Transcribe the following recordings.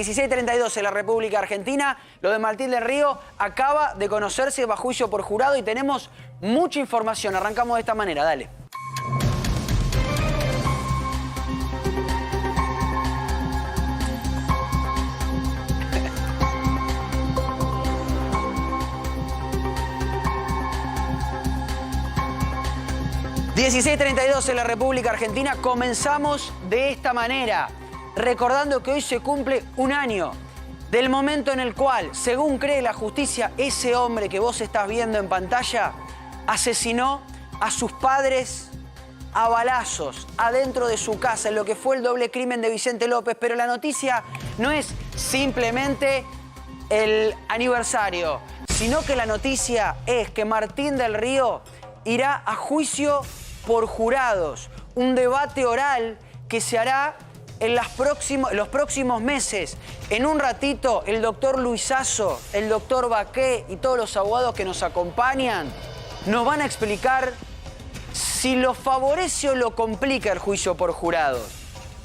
16:32 en la República Argentina. Lo de Martín del Río acaba de conocerse bajo juicio por jurado y tenemos mucha información. Arrancamos de esta manera, dale. (16:32 en la República Argentina). Comenzamos de esta manera, recordando que hoy se cumple un año del momento en el cual, según cree la justicia, ese hombre que vos estás viendo en pantalla asesinó a sus padres a balazos adentro de su casa, en lo que fue el doble crimen de Vicente López. Pero la noticia no es simplemente el aniversario, sino que la noticia es que Martín del Río irá a juicio por jurados, un debate oral que se hará en los próximos meses. En un ratito, el doctor Luisazo, el doctor Baqué y todos los abogados que nos acompañan nos van a explicar si lo favorece o lo complica el juicio por jurados.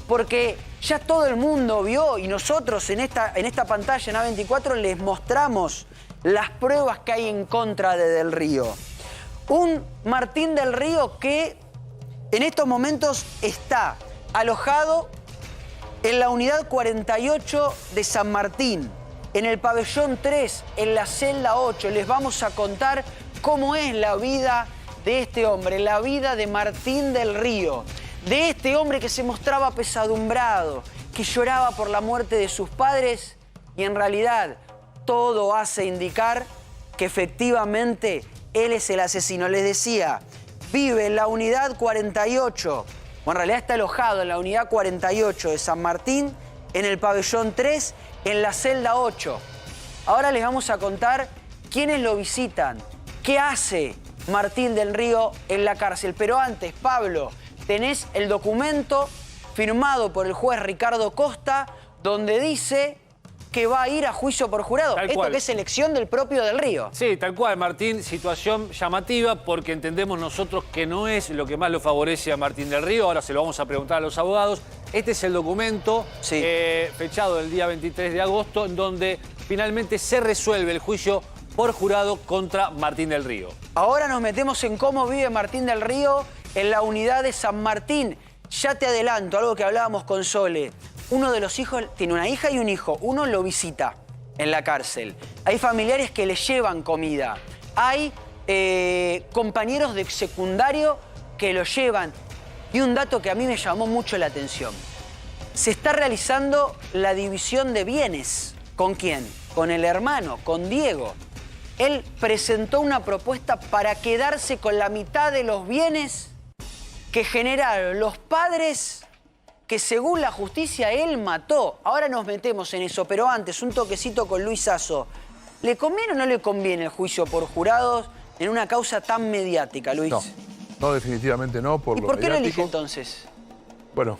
Porque ya todo el mundo vio y nosotros en esta pantalla en A24 les mostramos las pruebas que hay en contra de Del Río. Un Martín del Río que en estos momentos está alojado en la unidad 48 de San Martín, en el pabellón 3, en la celda 8. Les vamos a contar cómo es la vida de este hombre, la vida de Martín del Río, de este hombre que se mostraba apesadumbrado, que lloraba por la muerte de sus padres y en realidad todo hace indicar que efectivamente él es el asesino. Les decía, vive en la unidad 48, o en realidad está alojado en la unidad 48 de San Martín, en el pabellón 3, en la celda 8. Ahora les vamos a contar quiénes lo visitan, qué hace Martín del Río en la cárcel. Pero antes, Pablo, tenés el documento firmado por el juez Ricardo Costa, donde dice que va a ir a juicio por jurado. Tal Esto cual. que es elección del propio Del Río. Sí, tal cual, Martín. Situación llamativa porque entendemos nosotros que no es lo que más lo favorece a Martín del Río. Ahora se lo vamos a preguntar a los abogados. Este es el documento Sí. fechado el día 23 de agosto, en donde finalmente se resuelve el juicio por jurado contra Martín del Río. Ahora nos metemos en cómo vive Martín del Río en la unidad de San Martín. Ya te adelanto, algo que hablábamos con Sole. Uno de los hijos tiene una hija y un hijo. Uno lo visita en la cárcel. Hay familiares que le llevan comida. Hay compañeros de secundario que lo llevan. Y un dato que a mí me llamó mucho la atención. Se está realizando la división de bienes. ¿Con quién? Con el hermano, con Diego. Él presentó una propuesta para quedarse con la mitad de los bienes que generaron los padres que según la justicia él mató. Ahora nos metemos en eso, pero antes un toquecito con Luisazo. ¿Le conviene o no le conviene el juicio por jurados en una causa tan mediática, Luis? No, definitivamente no, por ¿Y lo por qué lo elige mediático. entonces? Bueno,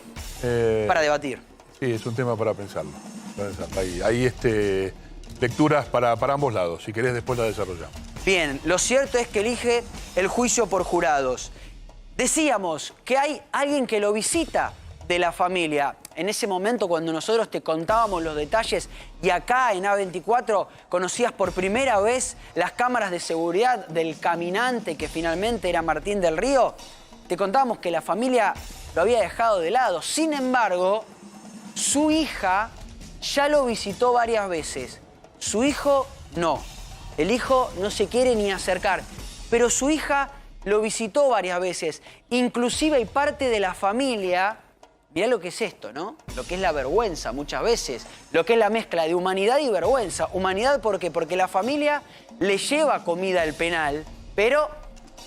Para debatir. sí, es un tema para pensarlo. Hay lecturas para ambos lados. Si querés, después la desarrollamos. Bien, lo cierto es que elige el juicio por jurados. Decíamos que hay alguien que lo visita de la familia. En ese momento, cuando nosotros te contábamos los detalles y acá en A24 conocías por primera vez las cámaras de seguridad del caminante que finalmente era Martín del Río, te contábamos que la familia lo había dejado de lado. Sin embargo, su hija ya lo visitó varias veces. Su hijo no. El hijo no se quiere ni acercar. Pero su hija lo visitó varias veces. Inclusive hay parte de la familia. Mirá lo que es esto, ¿no? Lo que es la vergüenza muchas veces. Lo que es la mezcla de humanidad y vergüenza. Humanidad, ¿por qué? Porque la familia le lleva comida al penal, pero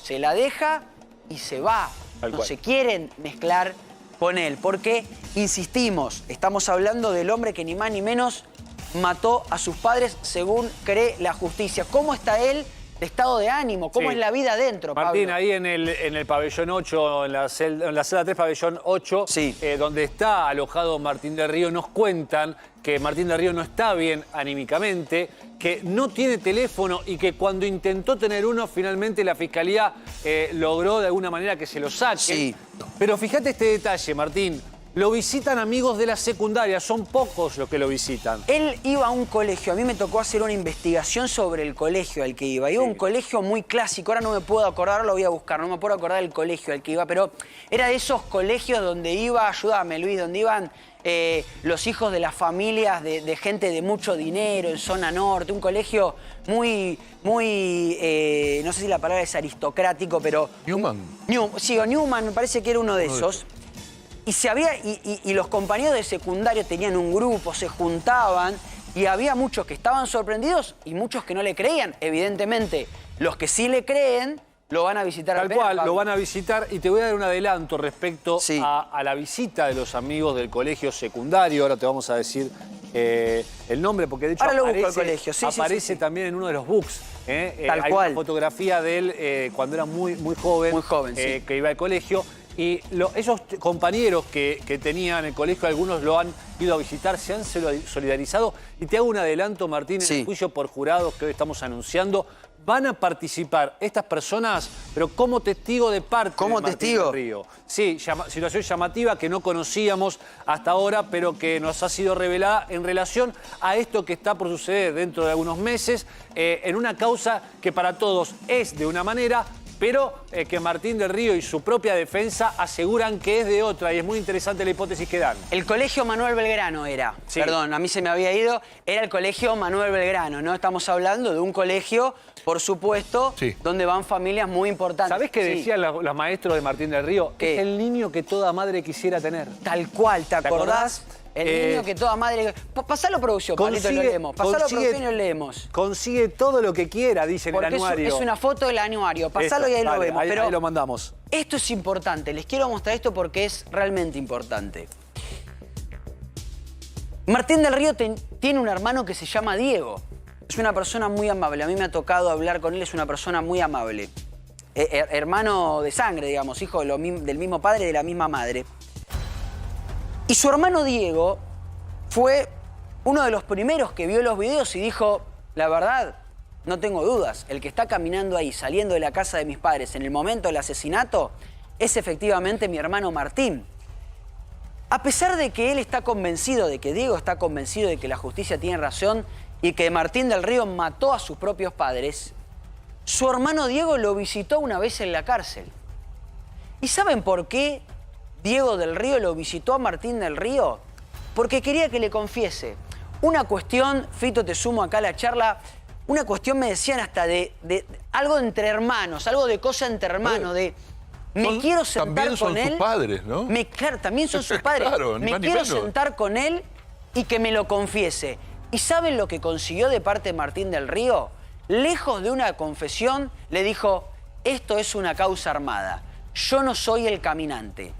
se la deja y se va. No se quieren mezclar con él. Porque, insistimos, estamos hablando del hombre que ni más ni menos mató a sus padres según cree la justicia. ¿Cómo está él de estado de ánimo? ¿Cómo es la vida adentro, Martín, Pablo? ahí en el pabellón 8, en la celda 3, pabellón 8, Sí. Donde está alojado Martín del Río, nos cuentan que Martín del Río no está bien anímicamente, que no tiene teléfono y que cuando intentó tener uno, finalmente la Fiscalía logró de alguna manera que se lo saquen. Sí. Pero fíjate este detalle, Martín. lo visitan amigos de la secundaria, son pocos los que lo visitan. Él iba a un colegio, a mí me tocó hacer una investigación sobre el colegio al que iba. Iba a un colegio muy clásico, ahora no me puedo acordar, lo voy a buscar, no me puedo acordar del colegio al que iba, pero era de esos colegios donde iba, ayúdame Luis, donde iban los hijos de las familias de gente de mucho dinero en zona norte, un colegio muy, no sé si la palabra es aristocrático, pero... Newman. Newman me parece que era uno de esos. Y los compañeros de secundario tenían un grupo, se juntaban y había muchos que estaban sorprendidos y muchos que no le creían. Evidentemente, los que sí le creen lo van a visitar al Tal penal, cual, Pablo. lo van a visitar y te voy a dar un adelanto respecto Sí. a la visita de los amigos del colegio secundario. Ahora te vamos a decir el nombre porque de hecho Ahora lo busco aparece, el colegio. Sí, aparece sí. también en uno de los books. Tal Hay cual. una fotografía de él cuando era muy joven, Muy joven, sí. que iba al colegio. Y esos compañeros que tenían en el colegio, algunos lo han ido a visitar, se han solidarizado. Y te hago un adelanto, Martín, en el juicio por jurados que hoy estamos anunciando. Van a participar estas personas, pero como testigo de parte ¿Como de Martín testigo? del Río. Sí, situación llamativa que no conocíamos hasta ahora, pero que nos ha sido revelada en relación a esto que está por suceder dentro de algunos meses, en una causa que para todos es de una manera, pero que Martín del Río y su propia defensa aseguran que es de otra, y es muy interesante la hipótesis que dan. El colegio Manuel Belgrano era. Sí. Perdón, a mí se me había ido. Era el colegio Manuel Belgrano, ¿no? Estamos hablando de un colegio, por supuesto, Sí. donde van familias muy importantes. ¿Sabés qué Sí. decían los maestros de Martín del Río? ¿Qué? Es el niño que toda madre quisiera tener. Tal cual, ¿te acordás? acordás? El niño que toda madre... Pasalo producción, Pablito, y lo leemos. Pasalo producción y lo leemos. Consigue todo lo que quiera, dice en el Porque anuario. es una foto del anuario. Pasalo Eso, y ahí lo dale, vemos. Pero ahí lo mandamos. esto es importante. Les quiero mostrar esto porque es realmente importante. Martín del Río tiene un hermano que se llama Diego. Es una persona muy amable. A mí me ha tocado hablar con él. Es una persona muy amable. Hermano de sangre, digamos. Hijo del mismo padre y de la misma madre. Y su hermano Diego fue uno de los primeros que vio los videos y dijo, la verdad, no tengo dudas, el que está caminando ahí, saliendo de la casa de mis padres en el momento del asesinato, es efectivamente mi hermano Martín. A pesar de que él está convencido, de que Diego está convencido de que la justicia tiene razón y que Martín del Río mató a sus propios padres, su hermano Diego lo visitó una vez en la cárcel. ¿Y saben por qué Diego del Río lo visitó a Martín del Río? Porque quería que le confiese. Una cuestión, Fito, te sumo acá a la charla, una cuestión me decían hasta de algo entre hermanos, algo de cosa entre hermanos, de me quiero sentar también son con él. sus padres, ¿no? Claro, también son sus padres. Claro, ni me más ni quiero menos. sentar con él y que me lo confiese. ¿Y saben lo que consiguió de parte de Martín del Río? Lejos de una confesión, le dijo, esto es una causa armada. Yo no soy el caminante.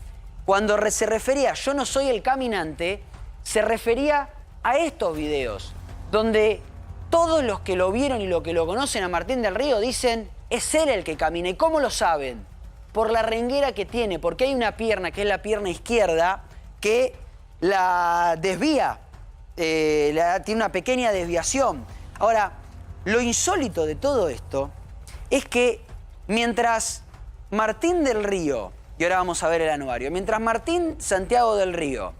Cuando se refería a yo no soy el caminante, se refería a estos videos, donde todos los que lo vieron y los que lo conocen a Martín del Río dicen, es él el que camina. ¿Y cómo lo saben? Por la renguera que tiene, porque hay una pierna, que es la pierna izquierda, que la desvía, tiene una pequeña desviación. Ahora, lo insólito de todo esto es que mientras Martín del Río, y ahora vamos a ver el anuario, mientras Martín Santiago del Río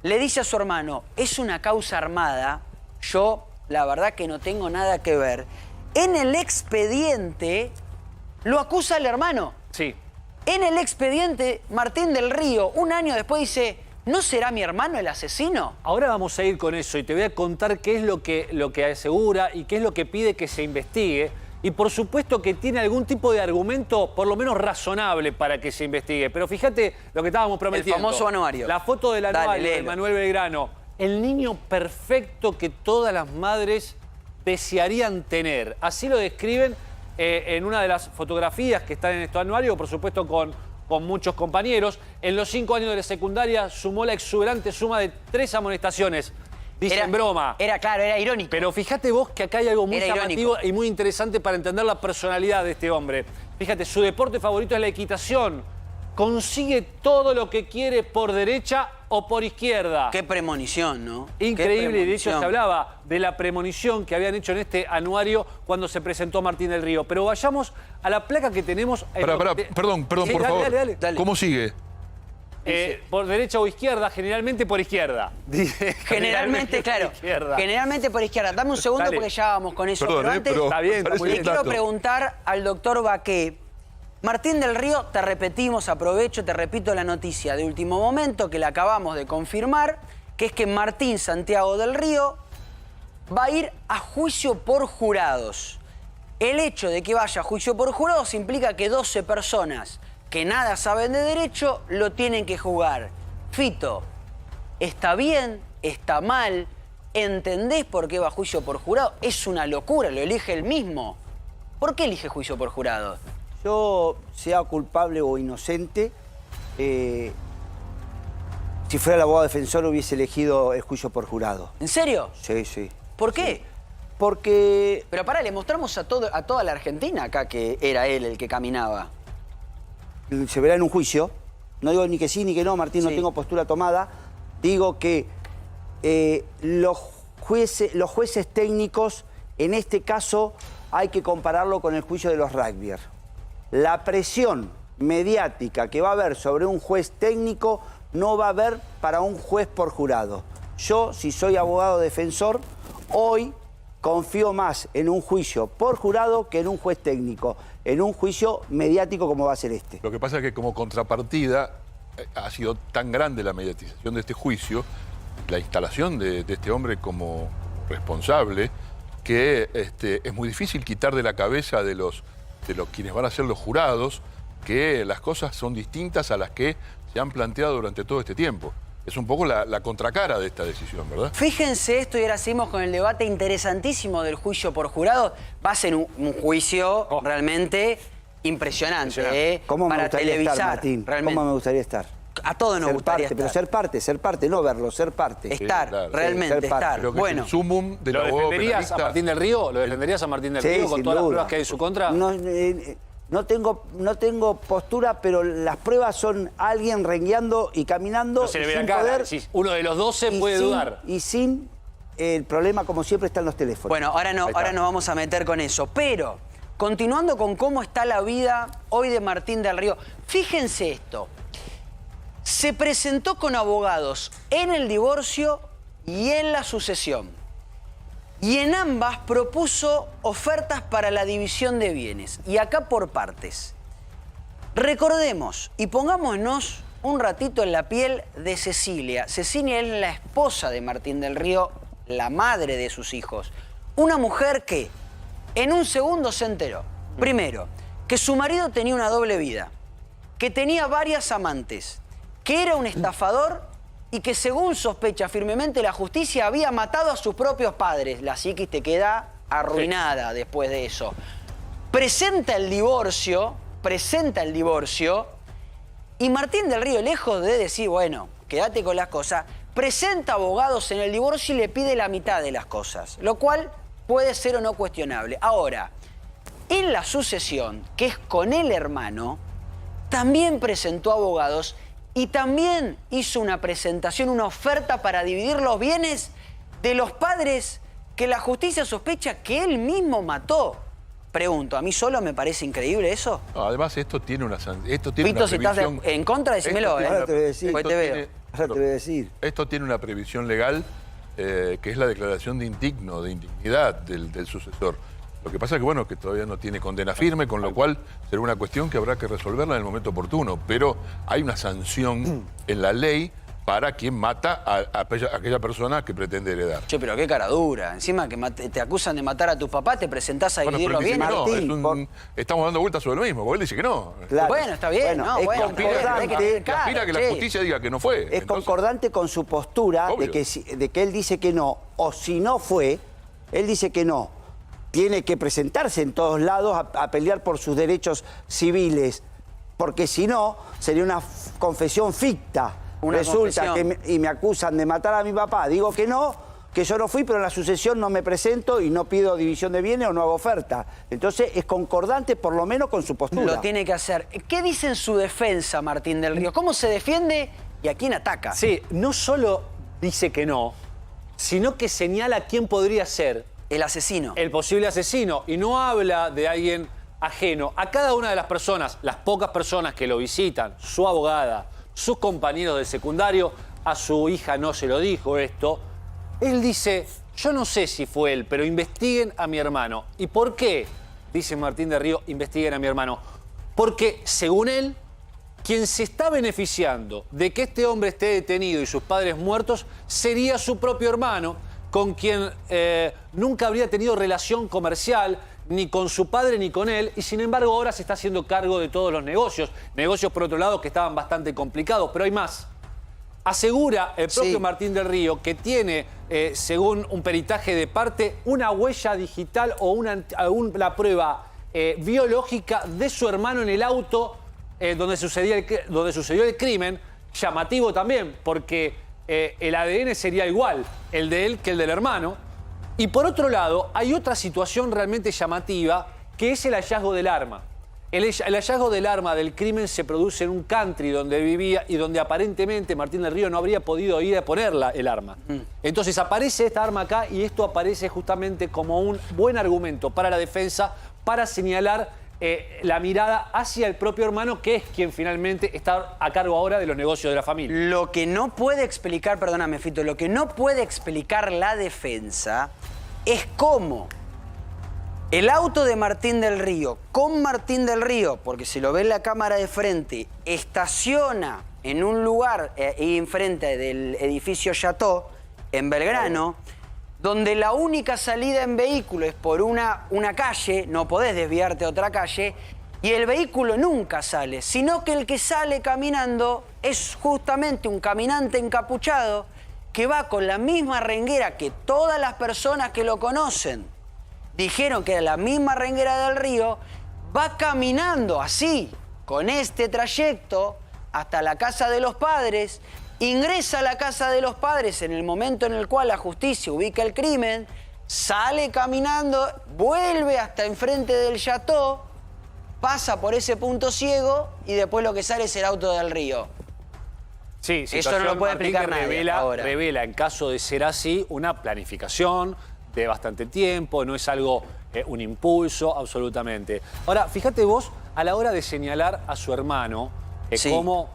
le dice a su hermano, es una causa armada, yo la verdad que no tengo nada que ver, en el expediente lo acusa al hermano. Sí. En el expediente, Martín del Río, un año después dice, ¿no será mi hermano el asesino? Ahora vamos a ir con eso y te voy a contar qué es lo que asegura y qué es lo que pide que se investigue. Y por supuesto que tiene algún tipo de argumento, por lo menos razonable, para que se investigue. Pero fíjate lo que estábamos prometiendo. El famoso anuario. La foto del anuario Dale, de léelo. Manuel Belgrano. El niño perfecto que todas las madres desearían tener. Así lo describen en una de las fotografías que están en este anuario, por supuesto con muchos compañeros. En los 5 años de la secundaria sumó la exuberante suma de 3 amonestaciones. Dice en broma. Claro, era irónico. Pero fíjate vos que acá hay algo muy Era llamativo irónico. y muy interesante para entender la personalidad de este hombre. Fíjate, su deporte favorito es la equitación. Consigue todo lo que quiere por derecha o por izquierda. Qué premonición, ¿no? Increíble, Qué de hecho se premonición. hablaba de la premonición que habían hecho en este anuario cuando se presentó Martín del Río. Pero vayamos a la placa que tenemos... Perdón, Sí, por dale, favor. dale. Dale. ¿Cómo sigue? por derecha o izquierda, generalmente por izquierda. Generalmente, claro. Izquierda. Generalmente por izquierda. Dame un segundo Dale. porque ya vamos con eso. Perdón, pero antes, pero Está bien, está parece muy le bien. un quiero dato. preguntar al doctor Baqué. Martín del Río, te repetimos, aprovecho, te repito la noticia de último momento que la acabamos de confirmar, que es que Martín Santiago del Río va a ir a juicio por jurados. El hecho de que vaya a juicio por jurados implica que 12 personas que nada saben de derecho lo tienen que juzgar. Fito, ¿está bien? ¿Está mal? ¿Entendés por qué va a juicio por jurado? Es una locura, lo elige él mismo. ¿Por qué elige juicio por jurado? Yo, sea culpable o inocente, si fuera el abogado defensor hubiese elegido el juicio por jurado. ¿En serio? Sí, sí. ¿Por qué? Porque Pero pará, le mostramos a toda la Argentina acá que era él el que caminaba. se verá en un juicio. No digo ni que sí ni que no, Martín, no Sí. tengo postura tomada. Digo que los jueces técnicos, en este caso, hay que compararlo con el juicio de los rugbyers. La presión mediática que va a haber sobre un juez técnico no va a haber para un juez por jurado. Yo, si soy abogado defensor, hoy confío más en un juicio por jurado que en un juez técnico, en un juicio mediático como va a ser este. Lo que pasa es que como contrapartida ha sido tan grande la mediatización de este juicio, la instalación de este hombre como responsable, que es muy difícil quitar de la cabeza de los quienes van a ser los jurados que las cosas son distintas a las que se han planteado durante todo este tiempo. Es un poco la contracara de esta decisión, ¿verdad? Fíjense esto y ahora seguimos con el debate interesantísimo del juicio por jurado. Va a ser un juicio realmente impresionante, ¿eh? ¿Cómo me Para gustaría televisar, estar, Martín? realmente. ¿Cómo me gustaría estar? A todos nos Ser gustaría parte, estar. pero ser parte, no verlo, ser parte. Estar, claro. realmente, ser parte. estar. Creo que Bueno, es el sumum del ¿Lo abogado defenderías penalista. a Martín del Río? ¿Lo defenderías a Martín del Sí, Río con sin todas las duda. pruebas que hay en su contra? No tengo postura, pero las pruebas son alguien rengueando y caminando No se le ve sin la cara. poder. Decís, uno de los 12 y puede sin- dudar. Y sin el problema, como siempre, está en los teléfonos. bueno, ahora nos vamos a meter con eso. Pero, continuando con cómo está la vida hoy de Martín del Río, fíjense esto. Se presentó con abogados en el divorcio y en la sucesión. Y en ambas propuso ofertas para la división de bienes. Y acá por partes. Recordemos y pongámonos un ratito en la piel de Cecilia. Cecilia es la esposa de Martín del Río, la madre de sus hijos. Una mujer que en un segundo se enteró. Primero, que su marido tenía una doble vida, que tenía varias amantes, que era un estafador y que según sospecha firmemente la justicia había matado a sus propios padres. La psiquis te queda arruinada después de eso. Presenta el divorcio y Martín del Río, lejos de decir, bueno, quédate con las cosas, presenta abogados en el divorcio y le pide la mitad de las cosas, lo cual puede ser o no cuestionable. Ahora, en la sucesión, que es con el hermano, también presentó abogados y también hizo una presentación, una oferta para dividir los bienes de los padres que la justicia sospecha que él mismo mató. Pregunto, ¿a mí solo me parece increíble eso? No, además, esto tiene una Pito, si estás en contra, decímelo, Esto ¿eh? tiene Ahora te voy a decir. Porque te veo. Ahora te voy a decir. Esto tiene una previsión legal que es la declaración de indigno, de indignidad del sucesor. Lo que pasa es que, bueno, que todavía no tiene condena firme, con lo cual será una cuestión que habrá que resolverla en el momento oportuno. Pero hay una sanción en la ley para quien mata a aquella persona que pretende heredar. Che, pero qué cara dura. Encima que te acusan de matar a tus papás, te presentás a Bueno, dividir pero los él dice bienes. que Martín, no, estamos dando vueltas sobre lo mismo, porque él dice que no. Claro. Bueno, está bien, Bueno, ¿no? es Bueno, concordante. hay que tener Y cara, aspira a que la che. justicia diga que no fue. Es concordante con su postura Obvio. de que él dice que no, o si no fue, él dice que no. Tiene que presentarse en todos lados a pelear por sus derechos civiles, porque si no, sería una confesión ficta. Una Resulta confesión. y me acusan de matar a mi papá. Digo que no, que yo no fui, pero en la sucesión no me presento y no pido división de bienes o no hago oferta. Entonces es concordante por lo menos con su postura. Lo tiene que hacer. ¿Qué dice en su defensa Martín del Río? ¿Cómo se defiende y a quién ataca? Sí, no solo dice que no, sino que señala quién podría ser El asesino. el posible asesino y no habla de alguien ajeno. A cada una de las personas, las pocas personas que lo visitan, su abogada, sus compañeros del secundario, a su hija no se lo dijo esto. Él dice, yo no sé si fue él, pero investiguen a mi hermano. ¿Y por qué? Dice Martín del Río, investiguen a mi hermano. Porque, según él, quien se está beneficiando de que este hombre esté detenido y sus padres muertos sería su propio hermano, con quien nunca habría tenido relación comercial, ni con su padre ni con él, y sin embargo ahora se está haciendo cargo de todos los negocios. Negocios, por otro lado, que estaban bastante complicados, pero hay más. Asegura el propio Martín del Río que tiene, según un peritaje de parte, una huella digital o la prueba biológica de su hermano en el auto donde sucedió el crimen. Llamativo también, porque el ADN sería igual, el de él que el del hermano. Y por otro lado, hay otra situación realmente llamativa, que es el hallazgo del arma. El hallazgo del arma del crimen se produce en un country donde vivía y donde aparentemente Martín del Río no habría podido ir a ponerla, el arma. Entonces aparece esta arma acá y esto aparece justamente como un buen argumento para la defensa para señalar la mirada hacia el propio hermano, que es quien finalmente está a cargo ahora de los negocios de la familia. Lo que no puede explicar, perdóname, Fito, lo que no puede explicar la defensa es cómo el auto de Martín del Río, con Martín del Río, porque se lo ve en la cámara de frente, estaciona en un lugar enfrente del edificio Chateau, en Belgrano, donde la única salida en vehículo es por una calle, no podés desviarte a otra calle, y el vehículo nunca sale, sino que el que sale caminando es justamente un caminante encapuchado que va con la misma renguera que todas las personas que lo conocen dijeron que era la misma renguera del Río, va caminando así, con este trayecto, hasta la casa de los padres, ingresa a la casa de los padres en el momento en el cual la justicia ubica el crimen, sale caminando, vuelve hasta enfrente del Chateau, pasa por ese punto ciego y después lo que sale es el auto del Río. Sí, eso no lo puede explicar nadie ahora. Revela, en caso de ser así, una planificación de bastante tiempo, no es algo, un impulso, absolutamente. Ahora, fíjate vos, a la hora de señalar a su hermano, como,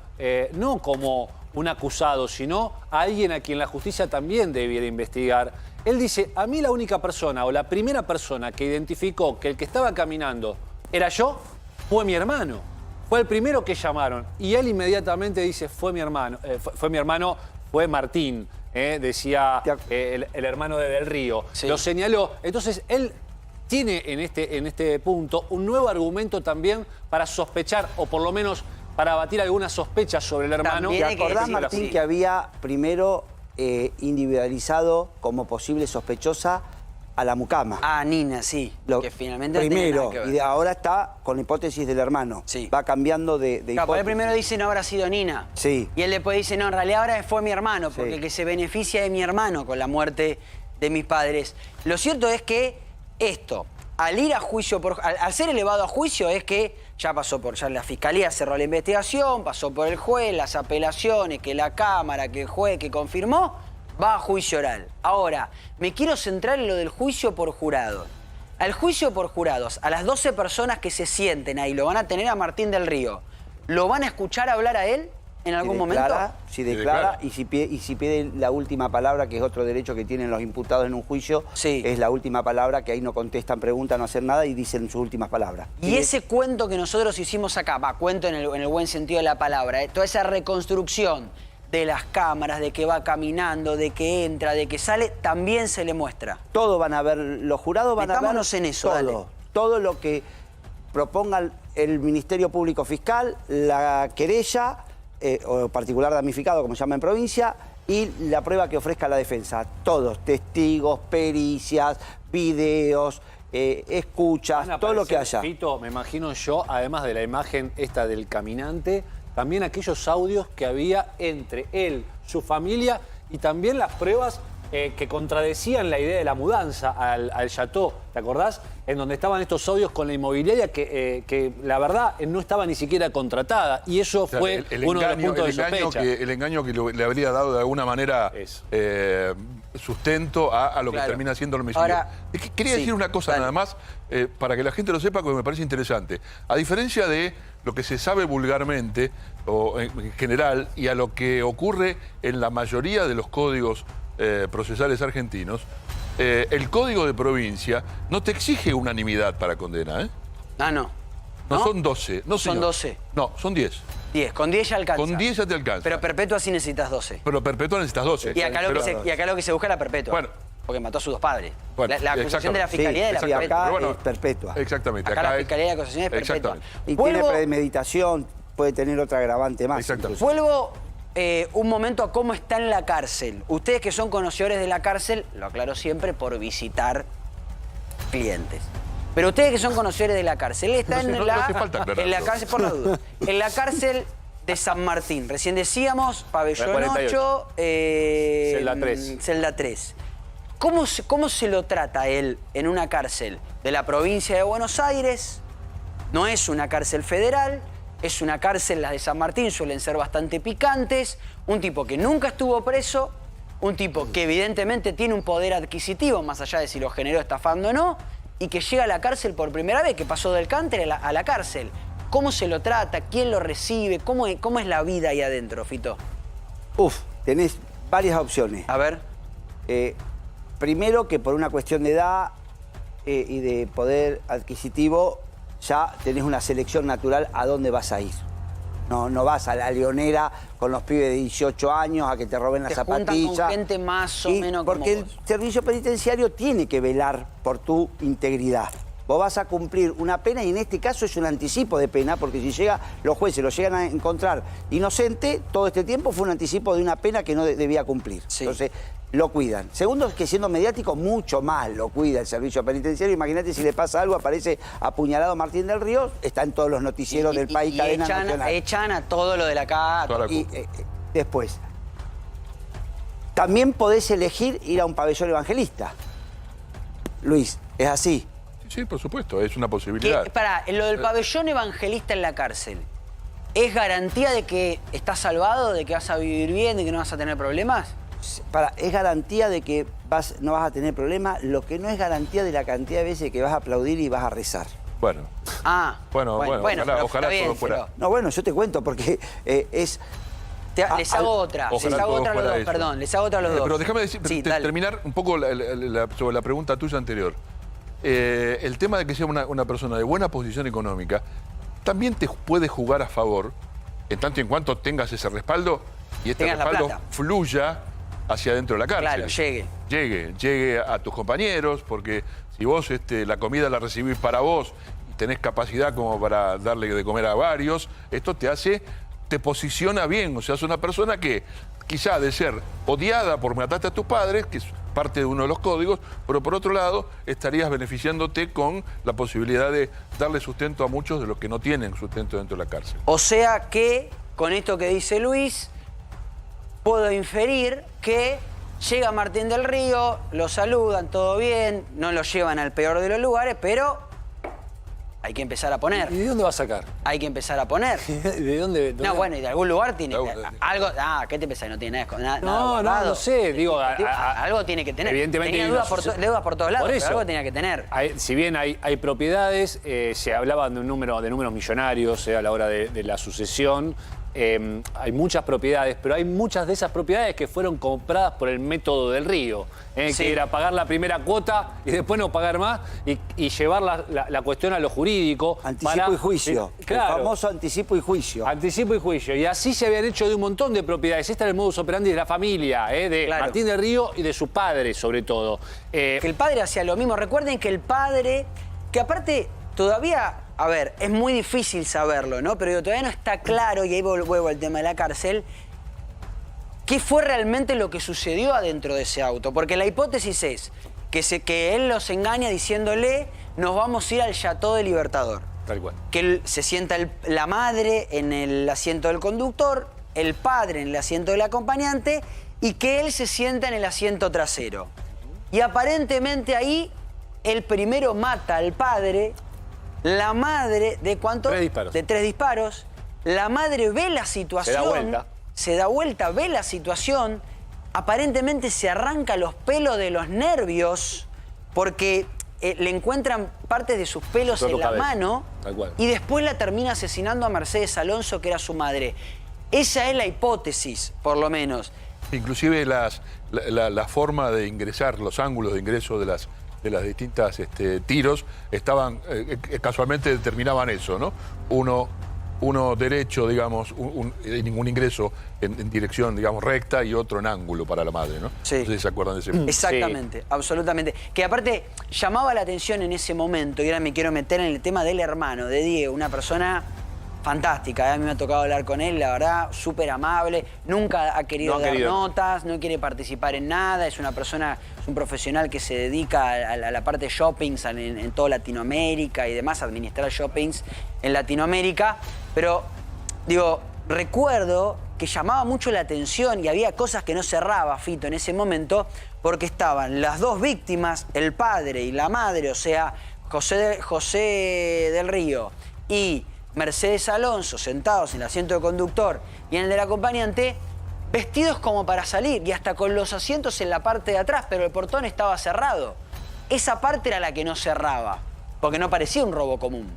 no como un acusado, sino a alguien a quien la justicia también debiera investigar. Él dice, a mí la única persona o la primera persona que identificó que el que estaba caminando era yo, fue mi hermano. Fue el primero que llamaron. Y él inmediatamente dice, fue mi hermano, fue Martín, decía el hermano de Del Río. Sí. Lo señaló. Entonces, él tiene en este punto un nuevo argumento también para sospechar, o por lo menos para abatir algunas sospechas sobre el hermano. ¿Te acordás, Martín, que había primero individualizado como posible sospechosa a la mucama? Ah, Nina, sí. Que finalmente primero, y ahora está con la hipótesis del hermano. Sí. Va cambiando de hipótesis. Él primero dice no habrá sido Nina. Sí. Y él después dice, no, en realidad ahora fue mi hermano, porque el que se beneficia de mi hermano con la muerte de mis padres. Lo cierto es que esto, al ir a juicio, al ser elevado a juicio, es que ya pasó por, ya la fiscalía cerró la investigación, pasó por el juez, las apelaciones, que la Cámara, que el juez que confirmó, va a juicio oral. Ahora, me quiero centrar en lo del juicio por jurado. Al juicio por jurados, a las 12 personas que se sienten ahí, lo van a tener a Martín del Río, ¿lo van a escuchar hablar a él en algún momento? Si declara y si pide la última palabra, que es otro derecho que tienen los imputados en un juicio, es la última palabra, que ahí no contestan, preguntan, no hacen nada y dicen sus últimas palabras. Y ese cuento que nosotros hicimos acá, cuento en el buen sentido de la palabra, toda esa reconstrucción de las cámaras, de que va caminando, de que entra, de que sale, también se le muestra. Todo van a ver, los jurados van a ver. Metámonos en eso, todo lo que proponga el Ministerio Público Fiscal, la querella, o particular damnificado, como se llama en provincia, y la prueba que ofrezca la defensa. Todos, testigos, pericias, videos, escuchas, todo lo que haya. Fito, me imagino yo, además de la imagen esta del caminante, también aquellos audios que había entre él, su familia, y también las pruebas que contradecían la idea de la mudanza al Chateau, ¿te acordás? En donde estaban estos audios con la inmobiliaria que la verdad no estaba ni siquiera contratada. Y eso fue uno de los puntos de sospecha. El engaño que le habría dado de alguna manera sustento a lo que Claro. termina siendo el homicidio. Ahora, Es que quería sí, decir una cosa dale. nada más, para que la gente lo sepa, porque me parece interesante. A diferencia de lo que se sabe vulgarmente, o en general, y a lo que ocurre en la mayoría de los códigos procesales argentinos, el código de provincia no te exige unanimidad para condena, ¿eh? Ah, no. No, ¿No? son 12. No, Son señor. 12. No, son 10. 10. Con 10 ya alcanza. Con 10 ya te alcanza. Pero perpetua sí necesitas 12. Pero perpetua necesitas 12. Y acá, Pero- y acá lo que se busca es la perpetua. Bueno. Porque mató a sus dos padres. Bueno, la acusación de la exactamente. fiscalía de la Sí, perpetua. acá Pero bueno, es perpetua. Exactamente. Acá la es- fiscalía de acusación es perpetua. Exactamente. Y tiene Vuelvo, premeditación, puede tener otra agravante más. Exactamente. incluso. vuelvo un momento a cómo está en la cárcel. Ustedes que son conocedores de la cárcel, lo aclaro siempre, por visitar clientes. Pero ustedes que son conocedores de la cárcel, él está No, en no la, hace falta aclararlo. en la cárcel, por la duda, en la cárcel de San Martín. Recién decíamos, pabellón La 48. 8, Celda 3. Celda 3. ¿Cómo se lo trata él en una cárcel de la provincia de Buenos Aires? No es una cárcel federal, es una cárcel, las de San Martín suelen ser bastante picantes, un tipo que nunca estuvo preso, un tipo que evidentemente tiene un poder adquisitivo, más allá de si lo generó estafando o no, y que llega a la cárcel por primera vez, que pasó del cánter a la cárcel. ¿Cómo se lo trata? ¿Quién lo recibe? ¿Cómo es la vida ahí adentro, Fito? Tenés varias opciones. A ver. Primero que por una cuestión de edad y de poder adquisitivo, ya tenés una selección natural a dónde vas a ir. No vas a la Leonera con los pibes de 18 años a que te roben la Te juntan zapatilla. con gente más o menos como porque el vos. servicio penitenciario tiene que velar por tu integridad. Vos vas a cumplir una pena y en este caso es un anticipo de pena, porque si los jueces lo llegan a encontrar inocente, todo este tiempo fue un anticipo de una pena que no debía cumplir. Sí. Entonces, lo cuidan. Segundo, es que siendo mediático, mucho más lo cuida el servicio penitenciario. Imagínate si le pasa algo, aparece apuñalado Martín del Río, está en todos los noticieros del país, cadena nacional. echan a todo lo de la casa. Toda la Y culpa. después, también podés elegir ir a un pabellón evangelista. Luis, es así. Sí, por supuesto, es una posibilidad. Lo del pabellón evangelista en la cárcel, ¿es garantía de que estás salvado, de que vas a vivir bien, de que no vas a tener problemas? Es garantía de que no vas a tener problemas, lo que no es garantía de la cantidad de veces que vas a aplaudir y vas a rezar. Bueno, Ah, Bueno, pero ojalá está bien, todo fuera. pero No, bueno, yo te cuento porque es... les hago otra, les ojalá hago todo otra a los fuera dos, eso. perdón, les hago otra a los dos. Pero déjame decir, Sí, dale. terminar un poco sobre la pregunta tuya anterior. El tema de que sea una persona de buena posición económica también te puede jugar a favor, en tanto y en cuanto tengas ese respaldo y este Tengas la respaldo plata. fluya hacia adentro de la cárcel. Claro, Llegue a tus compañeros, porque si vos la comida la recibís para vos y tenés capacidad como para darle de comer a varios, esto te posiciona bien. O sea, es una persona que quizá de ser odiada por mataste a tus padres, que es parte de uno de los códigos, pero por otro lado estarías beneficiándote con la posibilidad de darle sustento a muchos de los que no tienen sustento dentro de la cárcel. O sea que, con esto que dice Luis, puedo inferir que llega Martín del Río, lo saludan, todo bien, no lo llevan al peor de los lugares, pero hay que empezar a poner. ¿Y de dónde va a sacar? Hay que empezar a poner. ¿De dónde? No, bueno, y de algún lugar tiene Algo- algo. Ah, ¿qué te pensás? No tiene nada. No, guardado. no sé, digo, algo tiene que tener. evidentemente tenía hay deudas una deudas por todos lados, Por pero eso. algo tenía que tener. Si bien hay propiedades, se hablaban de números millonarios a la hora de la sucesión. Hay muchas propiedades, pero hay muchas de esas propiedades que fueron compradas por el método del Río, Sí. que era pagar la primera cuota y después no pagar más y llevar la cuestión a lo jurídico. Anticipo y juicio. Claro. El famoso anticipo y juicio. Anticipo y juicio. Y así se habían hecho de un montón de propiedades. Este era el modus operandi de la familia, de Claro. Martín del Río y de su padre, sobre todo. Que el padre hacía lo mismo. Recuerden que el padre, que aparte todavía, a ver, es muy difícil saberlo, ¿no? Pero todavía no está claro, y ahí vuelvo al tema de la cárcel, qué fue realmente lo que sucedió adentro de ese auto. Porque la hipótesis es que él los engaña diciéndole, nos vamos a ir al Chateau de Libertador. Tal cual. Que se sienta la madre en el asiento del conductor, el padre en el asiento del acompañante y que él se sienta en el asiento trasero. Y aparentemente ahí el primero mata al padre, la madre ¿de cuánto? 3 disparos. De 3 disparos. La madre ve la situación, vuelta. se da vuelta, ve la situación aparentemente se arranca los pelos de los nervios porque le encuentran partes de sus pelos en la mano Tal cual. y después la termina asesinando a Mercedes Alonso, que era su madre. Esa es la hipótesis, por lo menos. Inclusive la forma de ingresar, los ángulos de ingreso de las distintas tiros estaban, casualmente determinaban eso, ¿no? Uno derecho, digamos, un ingreso en dirección, digamos, recta y otro en ángulo para la madre, ¿no? Sí. No sé si se acuerdan de ese punto. Exactamente, absolutamente. Que aparte llamaba la atención en ese momento, y ahora me quiero meter en el tema del hermano, de Diego, una persona fantástica. A mí me ha tocado hablar con él, la verdad, súper amable, nunca ha querido dar notas, no quiere participar en nada, es una persona, es un profesional que se dedica a la parte de shoppings en toda Latinoamérica y demás, administrar shoppings en Latinoamérica, pero digo, recuerdo que llamaba mucho la atención y había cosas que no cerraba Fito en ese momento porque estaban las dos víctimas, el padre y la madre, o sea, José del Río y Mercedes Alonso, sentados en el asiento de conductor y en el del acompañante, vestidos como para salir y hasta con los asientos en la parte de atrás, pero el portón estaba cerrado. Esa parte era la que no cerraba, porque no parecía un robo común.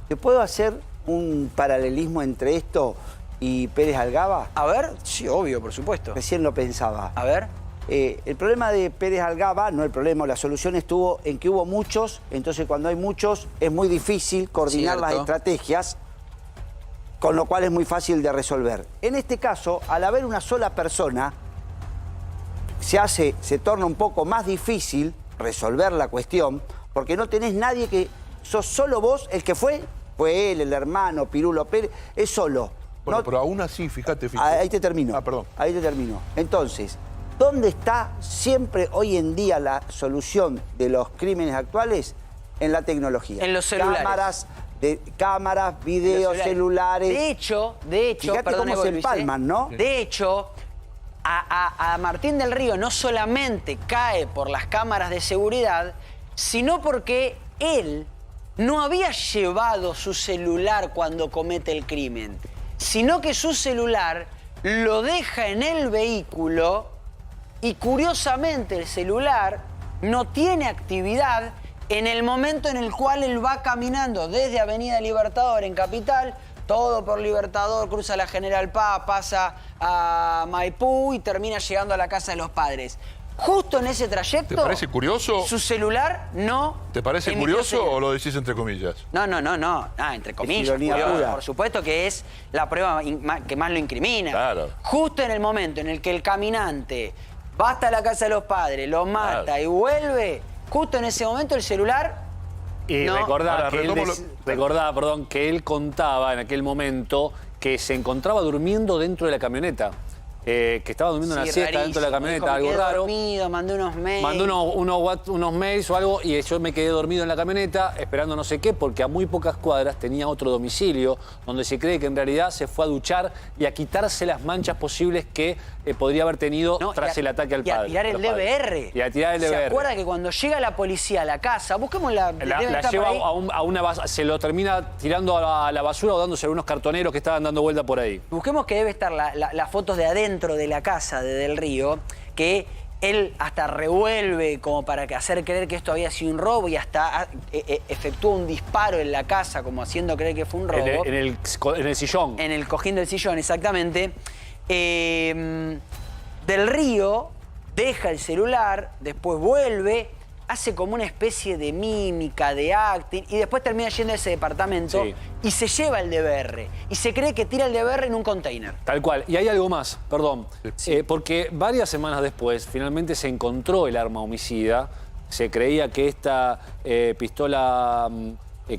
¿Te puedo hacer un paralelismo entre esto y Pérez Algaba? A ver, sí, obvio, por supuesto. Recién lo pensaba. A ver. El problema de Pérez Algaba, no el problema, la solución estuvo en que hubo muchos, entonces cuando hay muchos es muy difícil coordinar las estrategias, con lo cual es muy fácil de resolver. En este caso, al haber una sola persona, se torna un poco más difícil resolver la cuestión, porque no tenés nadie que... Sos solo vos, el que fue él, el hermano, Pirulo Pérez, es solo. Bueno, no, pero aún así, fíjate. Ahí te termino. Ah, perdón. Ahí te termino. Entonces, ¿dónde está siempre hoy en día la solución de los crímenes actuales? En la tecnología. En los celulares. Cámaras, videos, celulares. De hecho, fíjate cómo se empalman, ¿no? De hecho, a Martín del Río no solamente cae por las cámaras de seguridad, sino porque él no había llevado su celular cuando comete el crimen, sino que su celular lo deja en el vehículo y curiosamente el celular no tiene actividad en el momento en el cual él va caminando desde Avenida Libertador en Capital, todo por Libertador, cruza la General Paz, pasa a Maipú y termina llegando a la casa de los padres. Justo en ese trayecto... ¿Te parece curioso? Su celular no... ¿Te parece curioso o lo decís entre comillas? No, entre comillas. Ironía pura. Por supuesto que es la prueba que más lo incrimina. Claro. Justo en el momento en el que el caminante va hasta la casa de los padres, lo mata y vuelve, justo en ese momento el celular... Y no. recordá, Ahora, que él contaba en aquel momento que se encontraba durmiendo dentro de la camioneta. Que estaba durmiendo una siesta dentro de la camioneta, algo raro. Dormido, mandé unos mails. Mandó unos mails o algo y yo me quedé dormido en la camioneta esperando no sé qué porque a muy pocas cuadras tenía otro domicilio donde se cree que en realidad se fue a duchar y a quitarse las manchas posibles que podría haber tenido tras el ataque al padre. Y a tirar el DVR. Y a tirar el DVR. ¿Se acuerda que cuando llega la policía a la casa, busquemos la lleva a una base, se lo termina tirando a la basura o dándose a unos cartoneros que estaban dando vuelta por ahí? Busquemos que debe estar las fotos de adentro de la casa de Del Río, que él hasta revuelve como para hacer creer que esto había sido un robo y hasta efectúa un disparo en la casa como haciendo creer que fue un robo. En el sillón. En el cojín del sillón, exactamente. Del Río deja el celular, después vuelve, hace como una especie de mímica, de acting, y después termina yendo a ese departamento y se lleva el DVR. Y se cree que tira el DVR en un container. Tal cual. Y hay algo más, perdón. Porque varias semanas después finalmente se encontró el arma homicida. Se creía que esta pistola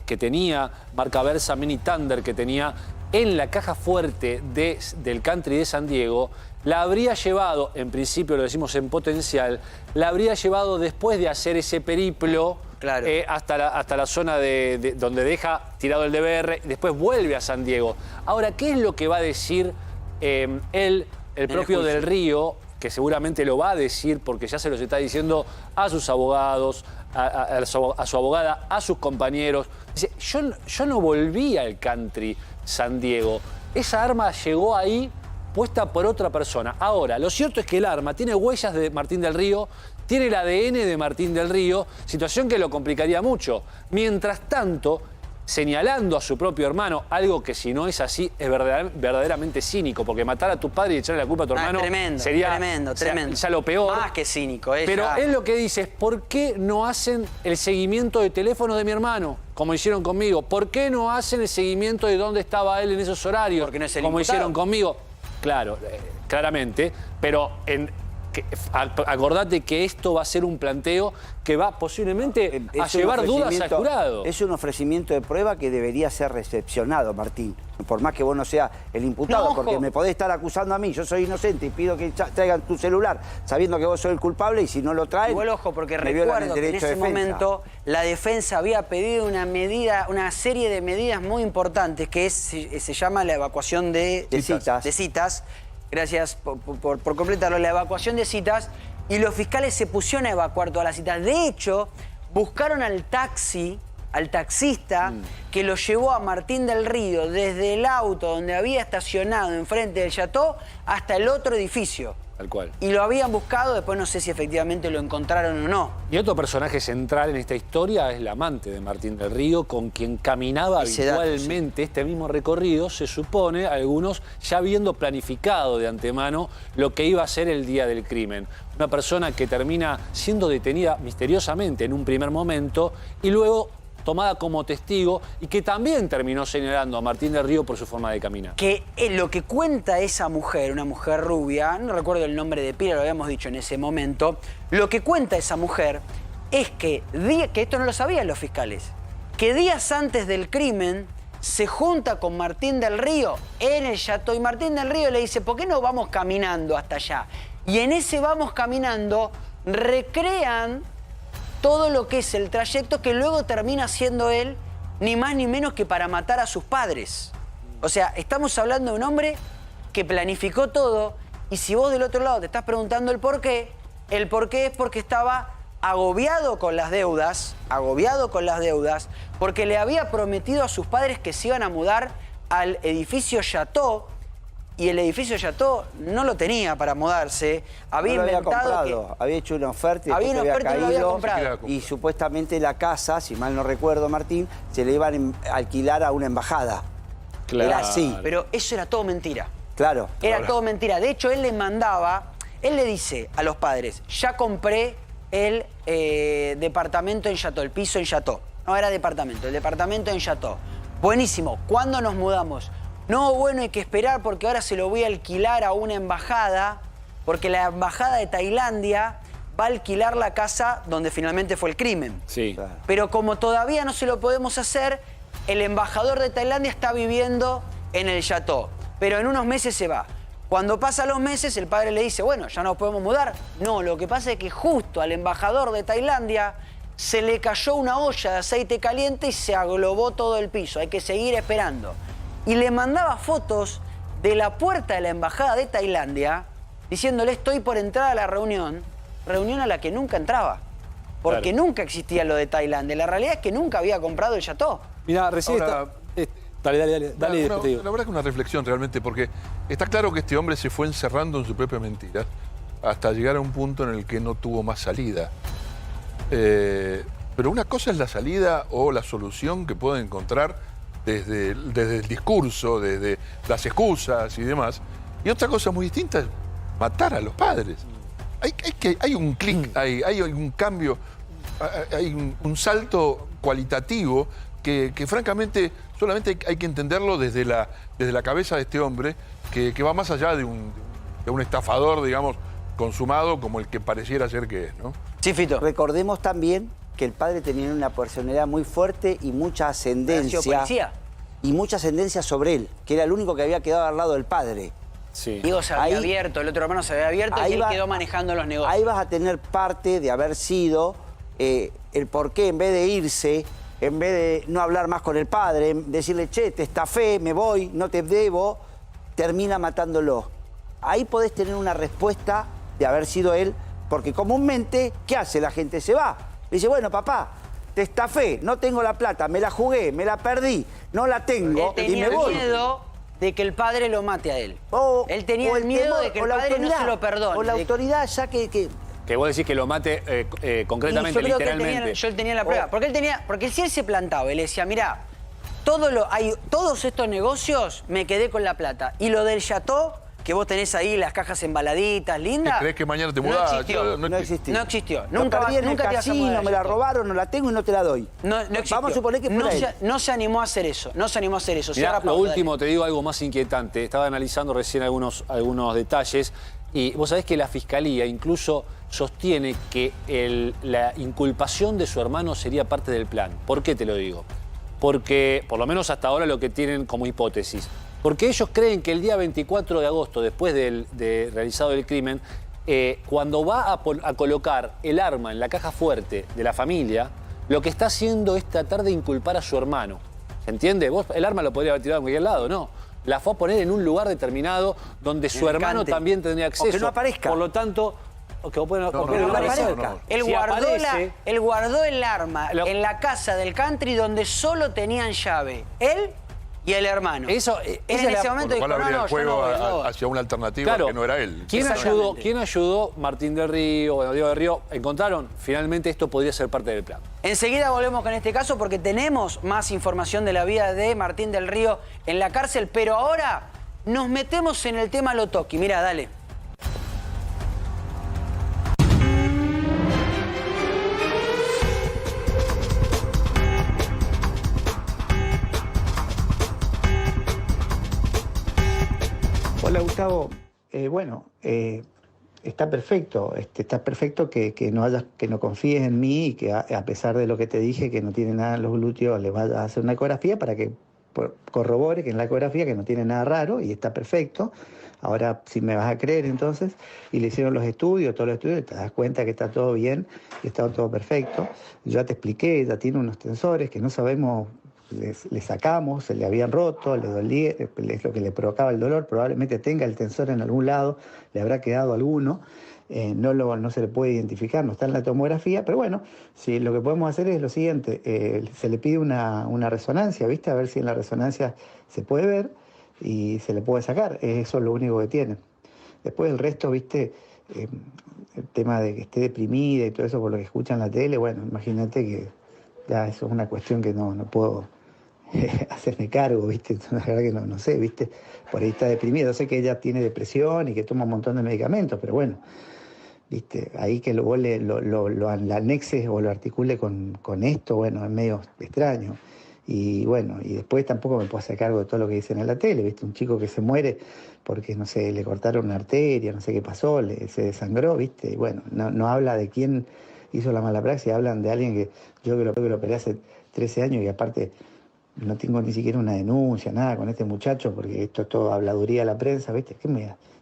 que tenía, marca Versa Mini Thunder, que tenía en la caja fuerte del country de San Diego, la habría llevado, en principio lo decimos en potencial, la habría llevado después de hacer ese periplo hasta la zona donde deja tirado el DVR, y después vuelve a San Diego. Ahora, ¿qué es lo que va a decir el propio Del Río? Que seguramente lo va a decir porque ya se los está diciendo a sus abogados, a su abogada, a sus compañeros. Dice, yo no volví al country San Diego. Esa arma llegó ahí puesta por otra persona. Ahora, lo cierto es que el arma tiene huellas de Martín del Río, tiene el ADN de Martín del Río, situación que lo complicaría mucho. Mientras tanto, señalando a su propio hermano, algo que si no es así es verdaderamente cínico, porque matar a tu padre y echarle la culpa a tu hermano sería tremendo. ya lo peor. Más que cínico. Pero ya... él lo que dice es, ¿por qué no hacen el seguimiento de teléfono de mi hermano, como hicieron conmigo? ¿Por qué no hacen el seguimiento de dónde estaba él en esos horarios, porque no es el como imputado. hicieron conmigo? Claro, claramente, pero acordate que esto va a ser un planteo que va posiblemente a llevar dudas al jurado. Es un ofrecimiento de prueba que debería ser recepcionado, Martín. Por más que vos no seas el imputado, No, porque me podés estar acusando a mí, yo soy inocente y pido que traigan tu celular sabiendo que vos sos el culpable y si no lo traen... Igual ojo, porque me violan recuerdo el que en derecho ese de defensa. momento la defensa había pedido una serie de medidas muy importantes que se llama la evacuación de citas. Gracias por completarlo, la evacuación de citas, y los fiscales se pusieron a evacuar todas las citas. De hecho, buscaron al taxista que lo llevó a Martín del Río desde el auto donde había estacionado enfrente del Chateau hasta el otro edificio. Tal cual. Y lo habían buscado, después no sé si efectivamente lo encontraron o no. Y otro personaje central en esta historia es la amante de Martín del Río, con quien caminaba habitualmente este mismo recorrido, se supone, algunos ya habiendo planificado de antemano lo que iba a ser el día del crimen. Una persona que termina siendo detenida misteriosamente en un primer momento y luego tomada como testigo y que también terminó señalando a Martín del Río por su forma de caminar. Que lo que cuenta esa mujer, una mujer rubia, no recuerdo el nombre de pila, lo habíamos dicho en ese momento, lo que cuenta esa mujer es que esto no lo sabían los fiscales, que días antes del crimen se junta con Martín del Río en el Chateau y Martín del Río le dice, ¿por qué no vamos caminando hasta allá? Y en ese vamos caminando recrean todo lo que es el trayecto que luego termina siendo él, ni más ni menos que para matar a sus padres. O sea, estamos hablando de un hombre que planificó todo y si vos del otro lado te estás preguntando el por qué es porque estaba agobiado con las deudas, porque le había prometido a sus padres que se iban a mudar al edificio Chateau, y el edificio Chateau no lo tenía para mudarse, había inventado había hecho una oferta y había una oferta y no lo había comprado. Y supuestamente la casa, si mal no recuerdo, Martín, se le iban a alquilar a una embajada. Claro. Era así. Pero eso era todo mentira. Claro. Era todo mentira. De hecho, él le dice a los padres, ya compré el departamento en Chateau, el piso en Chateau. No era departamento, el departamento en Chateau. Buenísimo. ¿Cuándo nos mudamos? No, bueno, hay que esperar porque ahora se lo voy a alquilar a una embajada, porque la embajada de Tailandia va a alquilar la casa donde finalmente fue el crimen. Sí. Claro. Pero como todavía no se lo podemos hacer, el embajador de Tailandia está viviendo en el Chateau, pero en unos meses se va. Cuando pasan los meses, el padre le dice, bueno, ya nos podemos mudar. No, lo que pasa es que justo al embajador de Tailandia se le cayó una olla de aceite caliente y se aglobó todo el piso. Hay que seguir esperando. Y le mandaba fotos de la puerta de la embajada de Tailandia diciéndole, estoy por entrar a la reunión a la que nunca entraba. Porque nunca existía lo de Tailandia. La realidad es que nunca había comprado el Chateau. Mira, recién Ahora, Dale, la te digo. verdad que una reflexión realmente, porque está claro que este hombre se fue encerrando en su propia mentira hasta llegar a un punto en el que no tuvo más salida. Pero una cosa es la salida o la solución que puede encontrar desde el discurso, desde las excusas y demás. Y otra cosa muy distinta es matar a los padres. Hay un clic, hay un cambio, hay un salto cualitativo que francamente solamente hay que entenderlo desde la cabeza de este hombre que va más allá de un estafador, digamos, consumado como el que pareciera ser que es, ¿no? Sí, Fito. Recordemos también que el padre tenía una personalidad muy fuerte y mucha ascendencia. Policía. Y mucha ascendencia sobre él, que era el único que había quedado al lado del padre. Sí. Diego se había abierto, el otro hermano se había abierto y él quedó manejando los negocios. Ahí vas a tener parte de haber sido el por qué en vez de irse, en vez de no hablar más con el padre, decirle, che, te estafé, me voy, no te debo, termina matándolo. Ahí podés tener una respuesta de haber sido él, porque comúnmente, ¿qué hace? La gente se va. Dice, bueno, papá, te estafé, no tengo la plata, me la jugué, me la perdí, no la tengo y me voy. de que el padre lo mate a él. Él tenía o el miedo temor, de que o el la padre no autoridad, se lo perdone. O la autoridad ya que Que vos decís que lo mate concretamente, Y yo creo que literalmente. él tenía la prueba. Porque si él se plantaba y le decía, mirá, todos estos negocios me quedé con la plata. Y lo del Chateau, que vos tenés ahí las cajas embaladitas, lindas. ¿Crees que mañana te mudás? No existió. no existió. No existió. Lo Nunca perdí en el nunca te vas a casino, mudar al me la Chateau. robaron, no la tengo y no te la doy. No existió. Vamos a suponer que fuera él. No se animó a hacer eso. No se animó a hacer eso. Mirá, Cierra, lo Pablo, último, dale. te digo algo más inquietante. Estaba analizando recién algunos detalles y vos sabés que la Fiscalía incluso sostiene que la inculpación de su hermano sería parte del plan. ¿Por qué te lo digo? Porque, por lo menos hasta ahora, lo que tienen como hipótesis. Porque ellos creen que el día 24 de agosto, después de realizado el crimen, cuando va a colocar el arma en la caja fuerte de la familia, lo que está haciendo es tratar de inculpar a su hermano. ¿Se entiende? Vos el arma lo podría haber tirado en cualquier lado, ¿no? La fue a poner en un lugar determinado donde su hermano country. también tendría acceso. O que no aparezca. Por lo tanto, o que no aparezca. Él, Si guardó aparece, él guardó el arma Lo- en la casa del country donde solo tenían llave él y el hermano. Eso, Él esa en es la- ese Por momento lo cual dijo, habría el yo juego no voy, no. hacia una alternativa claro, que no era él. Exactamente. ¿Quién ayudó? Martín del Río, bueno, Diego del Río. ¿Encontraron? Finalmente esto podría ser parte del plan. Enseguida volvemos con este caso porque tenemos más información de la vida de Martín del Río en la cárcel, pero ahora nos metemos en el tema Lotoki. Mirá, dale. Hola Gustavo, está perfecto que no confíes en mí y que a pesar de lo que te dije que no tiene nada en los glúteos le vayas a hacer una ecografía para que corrobore que en la ecografía que no tiene nada raro y está perfecto. Ahora si me vas a creer entonces, y le hicieron todos los estudios, y te das cuenta que está todo bien, que está todo perfecto. Yo ya te expliqué, ya tiene unos tensores que no sabemos. Le sacamos, se le habían roto, le dolía, es lo que le provocaba el dolor, probablemente tenga el tensor en algún lado, le habrá quedado alguno, no se le puede identificar, no está en la tomografía, pero bueno, si lo que podemos hacer es lo siguiente, se le pide una resonancia, ¿viste? A ver si en la resonancia se puede ver y se le puede sacar, eso es lo único que tiene. Después el resto, ¿viste? El tema de que esté deprimida y todo eso por lo que escuchan en la tele, bueno, imagínate que ya eso es una cuestión que no puedo hacerme cargo, ¿viste? La verdad que no sé, ¿viste? Por ahí está deprimida. Yo sé que ella tiene depresión y que toma un montón de medicamentos, pero bueno, ¿viste? Ahí que vos lo anexes o lo articule con esto, bueno, es medio extraño. Y bueno, y después tampoco me puedo hacer cargo de todo lo que dicen en la tele, ¿viste? Un chico que se muere porque, no sé, le cortaron una arteria, no sé qué pasó, se desangró, ¿viste? Y bueno, no habla de quién hizo la mala praxis, hablan de alguien que yo que lo operé hace 13 años y aparte no tengo ni siquiera una denuncia, nada con este muchacho, porque esto es todo habladuría de la prensa, ¿viste?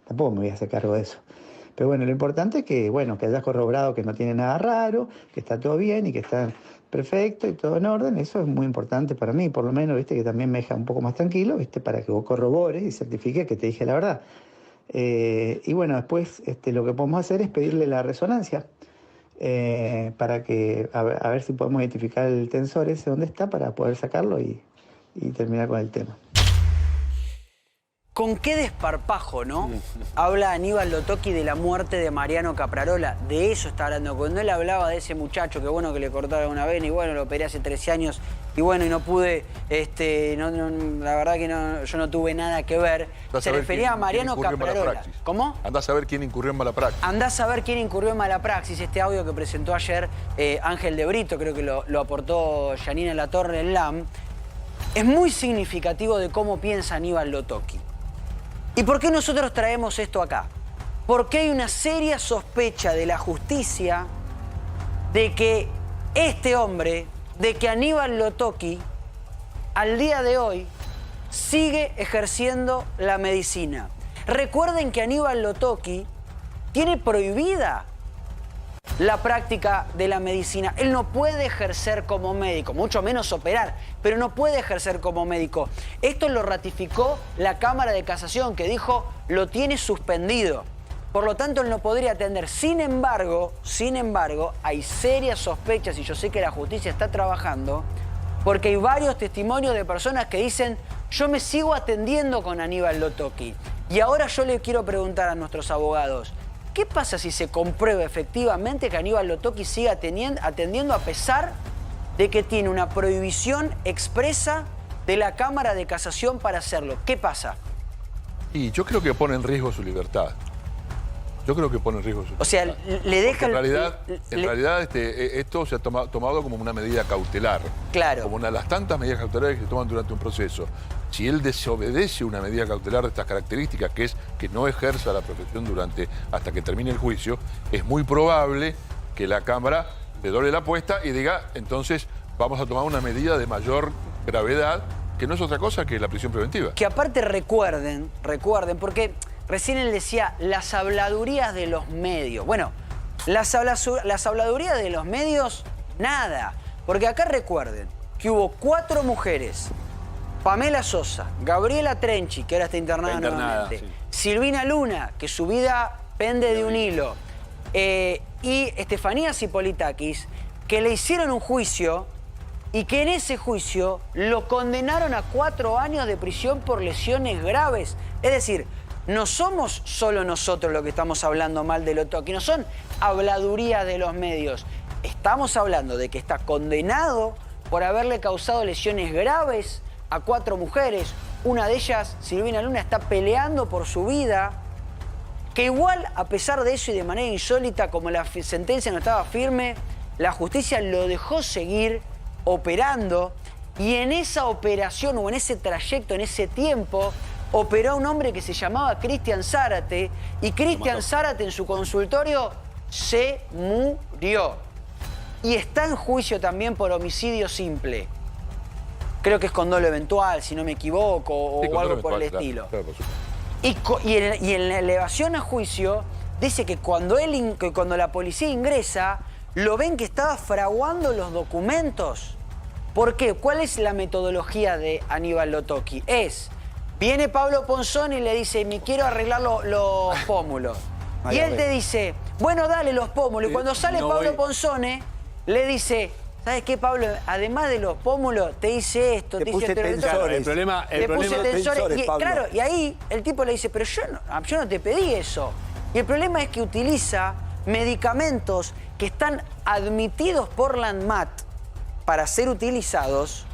Tampoco me voy a hacer cargo de eso. Pero bueno, lo importante es que, bueno, que hayas corroborado que no tiene nada raro, que está todo bien y que está perfecto y todo en orden. Eso es muy importante para mí, por lo menos, ¿viste? Que también me deja un poco más tranquilo, ¿viste? Para que vos corrobores y certifiques que te dije la verdad. Y bueno, después lo que podemos hacer es pedirle la resonancia. Para que a ver si podemos identificar el tensor ese donde está para poder sacarlo y terminar con el tema. ¿Con qué desparpajo, no? Habla Aníbal Lotoki de la muerte de Mariano Caprarola. De eso está hablando. Cuando él hablaba de ese muchacho, que bueno que le cortaron una vena y bueno, lo operé hace 13 años y bueno, y no pude, la verdad que yo no tuve nada que ver. Se refería a Mariano Caprarola. ¿Cómo? Andás a ver quién incurrió en mala praxis. Andás a ver quién incurrió en mala praxis. Este audio que presentó ayer Ángel de Brito, creo que lo aportó Janina Latorre en LAM, es muy significativo de cómo piensa Aníbal Lotoki. ¿Y por qué nosotros traemos esto acá? Porque hay una seria sospecha de la justicia de que este hombre, de que Aníbal Lotoki, al día de hoy, sigue ejerciendo la medicina. Recuerden que Aníbal Lotoki tiene prohibida la práctica de la medicina. Él no puede ejercer como médico, mucho menos operar, pero no puede ejercer como médico. Esto lo ratificó la Cámara de Casación, que dijo lo tiene suspendido. Por lo tanto, él no podría atender. Sin embargo, hay serias sospechas, y yo sé que la justicia está trabajando, porque hay varios testimonios de personas que dicen yo me sigo atendiendo con Aníbal Lotoki. Y ahora yo le quiero preguntar a nuestros abogados, ¿qué pasa si se comprueba efectivamente que Aníbal Lotoki sigue atendiendo a pesar de que tiene una prohibición expresa de la Cámara de Casación para hacerlo? ¿Qué pasa? Y yo creo que pone en riesgo su libertad. Yo creo que pone en riesgo su libertad. O sea, le deja... En realidad esto se ha tomado como una medida cautelar. Claro. Como una de las tantas medidas cautelares que se toman durante un proceso. Si él desobedece una medida cautelar de estas características, que es que no ejerza la profesión hasta que termine el juicio, es muy probable que la Cámara le doble la apuesta y diga, entonces vamos a tomar una medida de mayor gravedad, que no es otra cosa que la prisión preventiva. Que aparte recuerden, porque recién él decía las habladurías de los medios. Bueno, las habladurías de los medios, nada. Porque acá recuerden que hubo 4 mujeres: Pamela Sosa, Gabriela Trenchi, que ahora está internada nuevamente, sí. Silvina Luna, que su vida pende de un hilo, y Estefanía Zipolitakis, que le hicieron un juicio y que en ese juicio lo condenaron a 4 años de prisión por lesiones graves. Es decir, no somos solo nosotros los que estamos hablando mal de Lotoki, no son habladurías de los medios. Estamos hablando de que está condenado por haberle causado lesiones graves a 4 mujeres. Una de ellas, Silvina Luna, está peleando por su vida. Que igual, a pesar de eso y de manera insólita, como la sentencia no estaba firme, la justicia lo dejó seguir operando, y en esa operación o en ese trayecto, en ese tiempo, operó un hombre que se llamaba Cristian Zárate, y Cristian Zárate en su consultorio se murió. Y está en juicio también por homicidio simple. Creo que es con dolo eventual, si no me equivoco, o algo por el estilo. Claro, por supuesto. Y en la elevación a juicio dice que cuando la policía ingresa, lo ven que estaba fraguando los documentos. ¿Por qué? ¿Cuál es la metodología de Aníbal Lotoki? Viene Pablo Ponzone y le dice, me quiero arreglar los pómulos. Y él te dice, bueno, dale los pómulos. Y cuando sale Pablo Ponzone, le dice, ¿sabes qué, Pablo? Además de los pómulos, te hice esto, te hice esto. El problema puse tensores. Y, Pablo. claro, y ahí el tipo le dice, pero yo no te pedí eso. Y el problema es que utiliza medicamentos que están admitidos por la ANMAT para ser utilizados,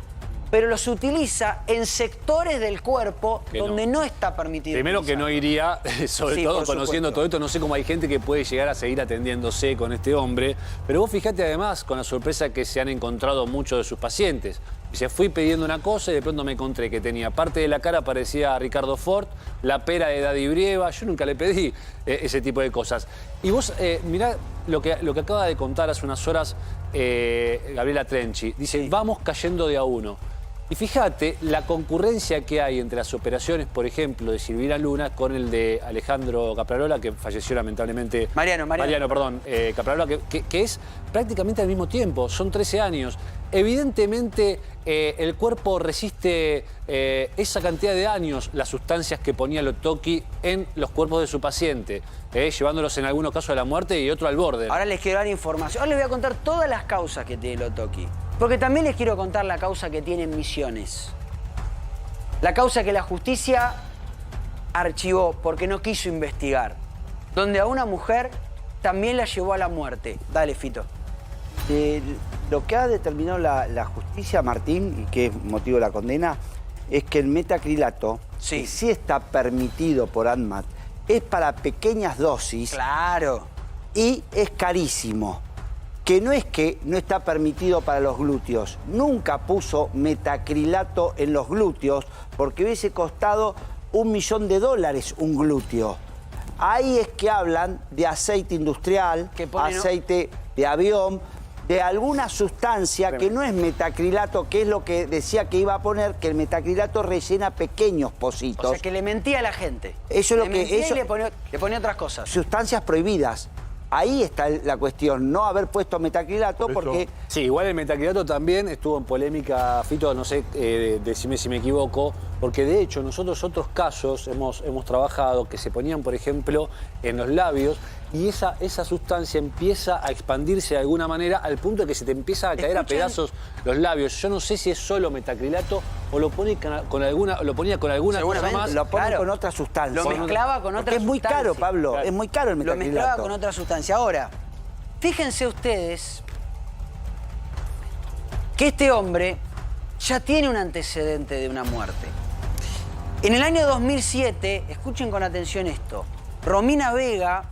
pero los utiliza en sectores del cuerpo donde no está permitido. Primero utilizar. que no iría, sobre todo conociendo todo esto, no sé cómo hay gente que puede llegar a seguir atendiéndose con este hombre, pero vos fijate además con la sorpresa que se han encontrado muchos de sus pacientes. Dice, fui pidiendo una cosa y de pronto me encontré que tenía parte de la cara parecía a Ricardo Ford, la pera de Daddy Brieva. Yo nunca le pedí ese tipo de cosas. Y vos, mirá lo que acaba de contar hace unas horas Gabriela Trenchi. Dice, vamos cayendo de a uno. Y fíjate la concurrencia que hay entre las operaciones, por ejemplo, de Silvina Luna con el de Alejandro Caprarola, que falleció lamentablemente. Mariano, Caprarola, que es prácticamente al mismo tiempo, son 13 años. Evidentemente, el cuerpo resiste esa cantidad de años las sustancias que ponía Lotoki en los cuerpos de su paciente, llevándolos en algunos casos a la muerte y otro al borde. Ahora les quiero dar información. Ahora les voy a contar todas las causas que tiene Lotoki. Porque también les quiero contar la causa que tiene en Misiones. La causa que la justicia archivó porque no quiso investigar. Donde a una mujer también la llevó a la muerte. Dale, Fito. Lo que ha determinado la justicia, Martín, y que es motivo de la condena, es que el metacrilato, que sí está permitido por ANMAT, es para pequeñas dosis. Claro. Y es carísimo. Que no es que no está permitido para los glúteos. Nunca puso metacrilato en los glúteos porque hubiese costado $1 millón un glúteo. Ahí es que hablan de aceite industrial, aceite de avión, de alguna sustancia que no es metacrilato, que es lo que decía que iba a poner, que el metacrilato rellena pequeños pocitos. O sea, que le mentía a la gente. Eso es lo que... Eso, y le ponía otras cosas. Sustancias prohibidas. Ahí está la cuestión, no haber puesto metacrilato porque... Sí, igual el metacrilato también estuvo en polémica, Fito, no sé, decime si me equivoco, porque de hecho nosotros otros casos hemos trabajado que se ponían, por ejemplo, en los labios y esa sustancia empieza a expandirse de alguna manera al punto de que se te empieza a caer a pedazos los labios. Yo no sé si es solo metacrilato o lo pone con alguna, lo ponía con alguna cosa más. Lo pone con otra sustancia. Lo mezclaba con otra sustancia. Es muy caro, Pablo. Claro. Es muy caro el Lo metacrilato. mezclaba con otra sustancia. Ahora, fíjense ustedes que este hombre ya tiene un antecedente de una muerte. En el año 2007, escuchen con atención esto, Romina Vega,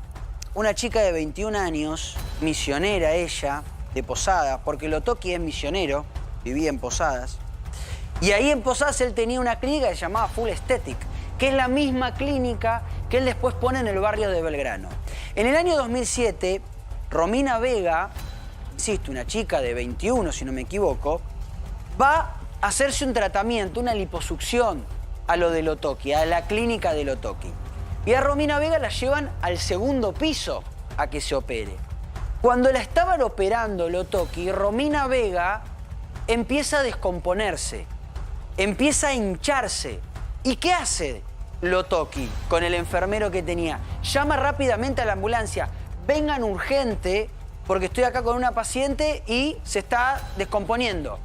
una chica de 21 años, misionera ella, de Posadas, porque Lotoki es misionero, vivía en Posadas, y ahí en Posadas él tenía una clínica que se llamaba Full Aesthetic, que es la misma clínica que él después pone en el barrio de Belgrano. En el año 2007, Romina Vega, insisto, una chica de 21, si no me equivoco, va a hacerse un tratamiento, una liposucción a lo de Lotoki, a la clínica de Lotoki. Y a Romina Vega la llevan al segundo piso a que se opere. Cuando la estaban operando Lotoki, Romina Vega empieza a descomponerse, empieza a hincharse. ¿Y qué hace Lotoki con el enfermero que tenía? Llama rápidamente a la ambulancia, vengan urgente porque estoy acá con una paciente y se está descomponiendo.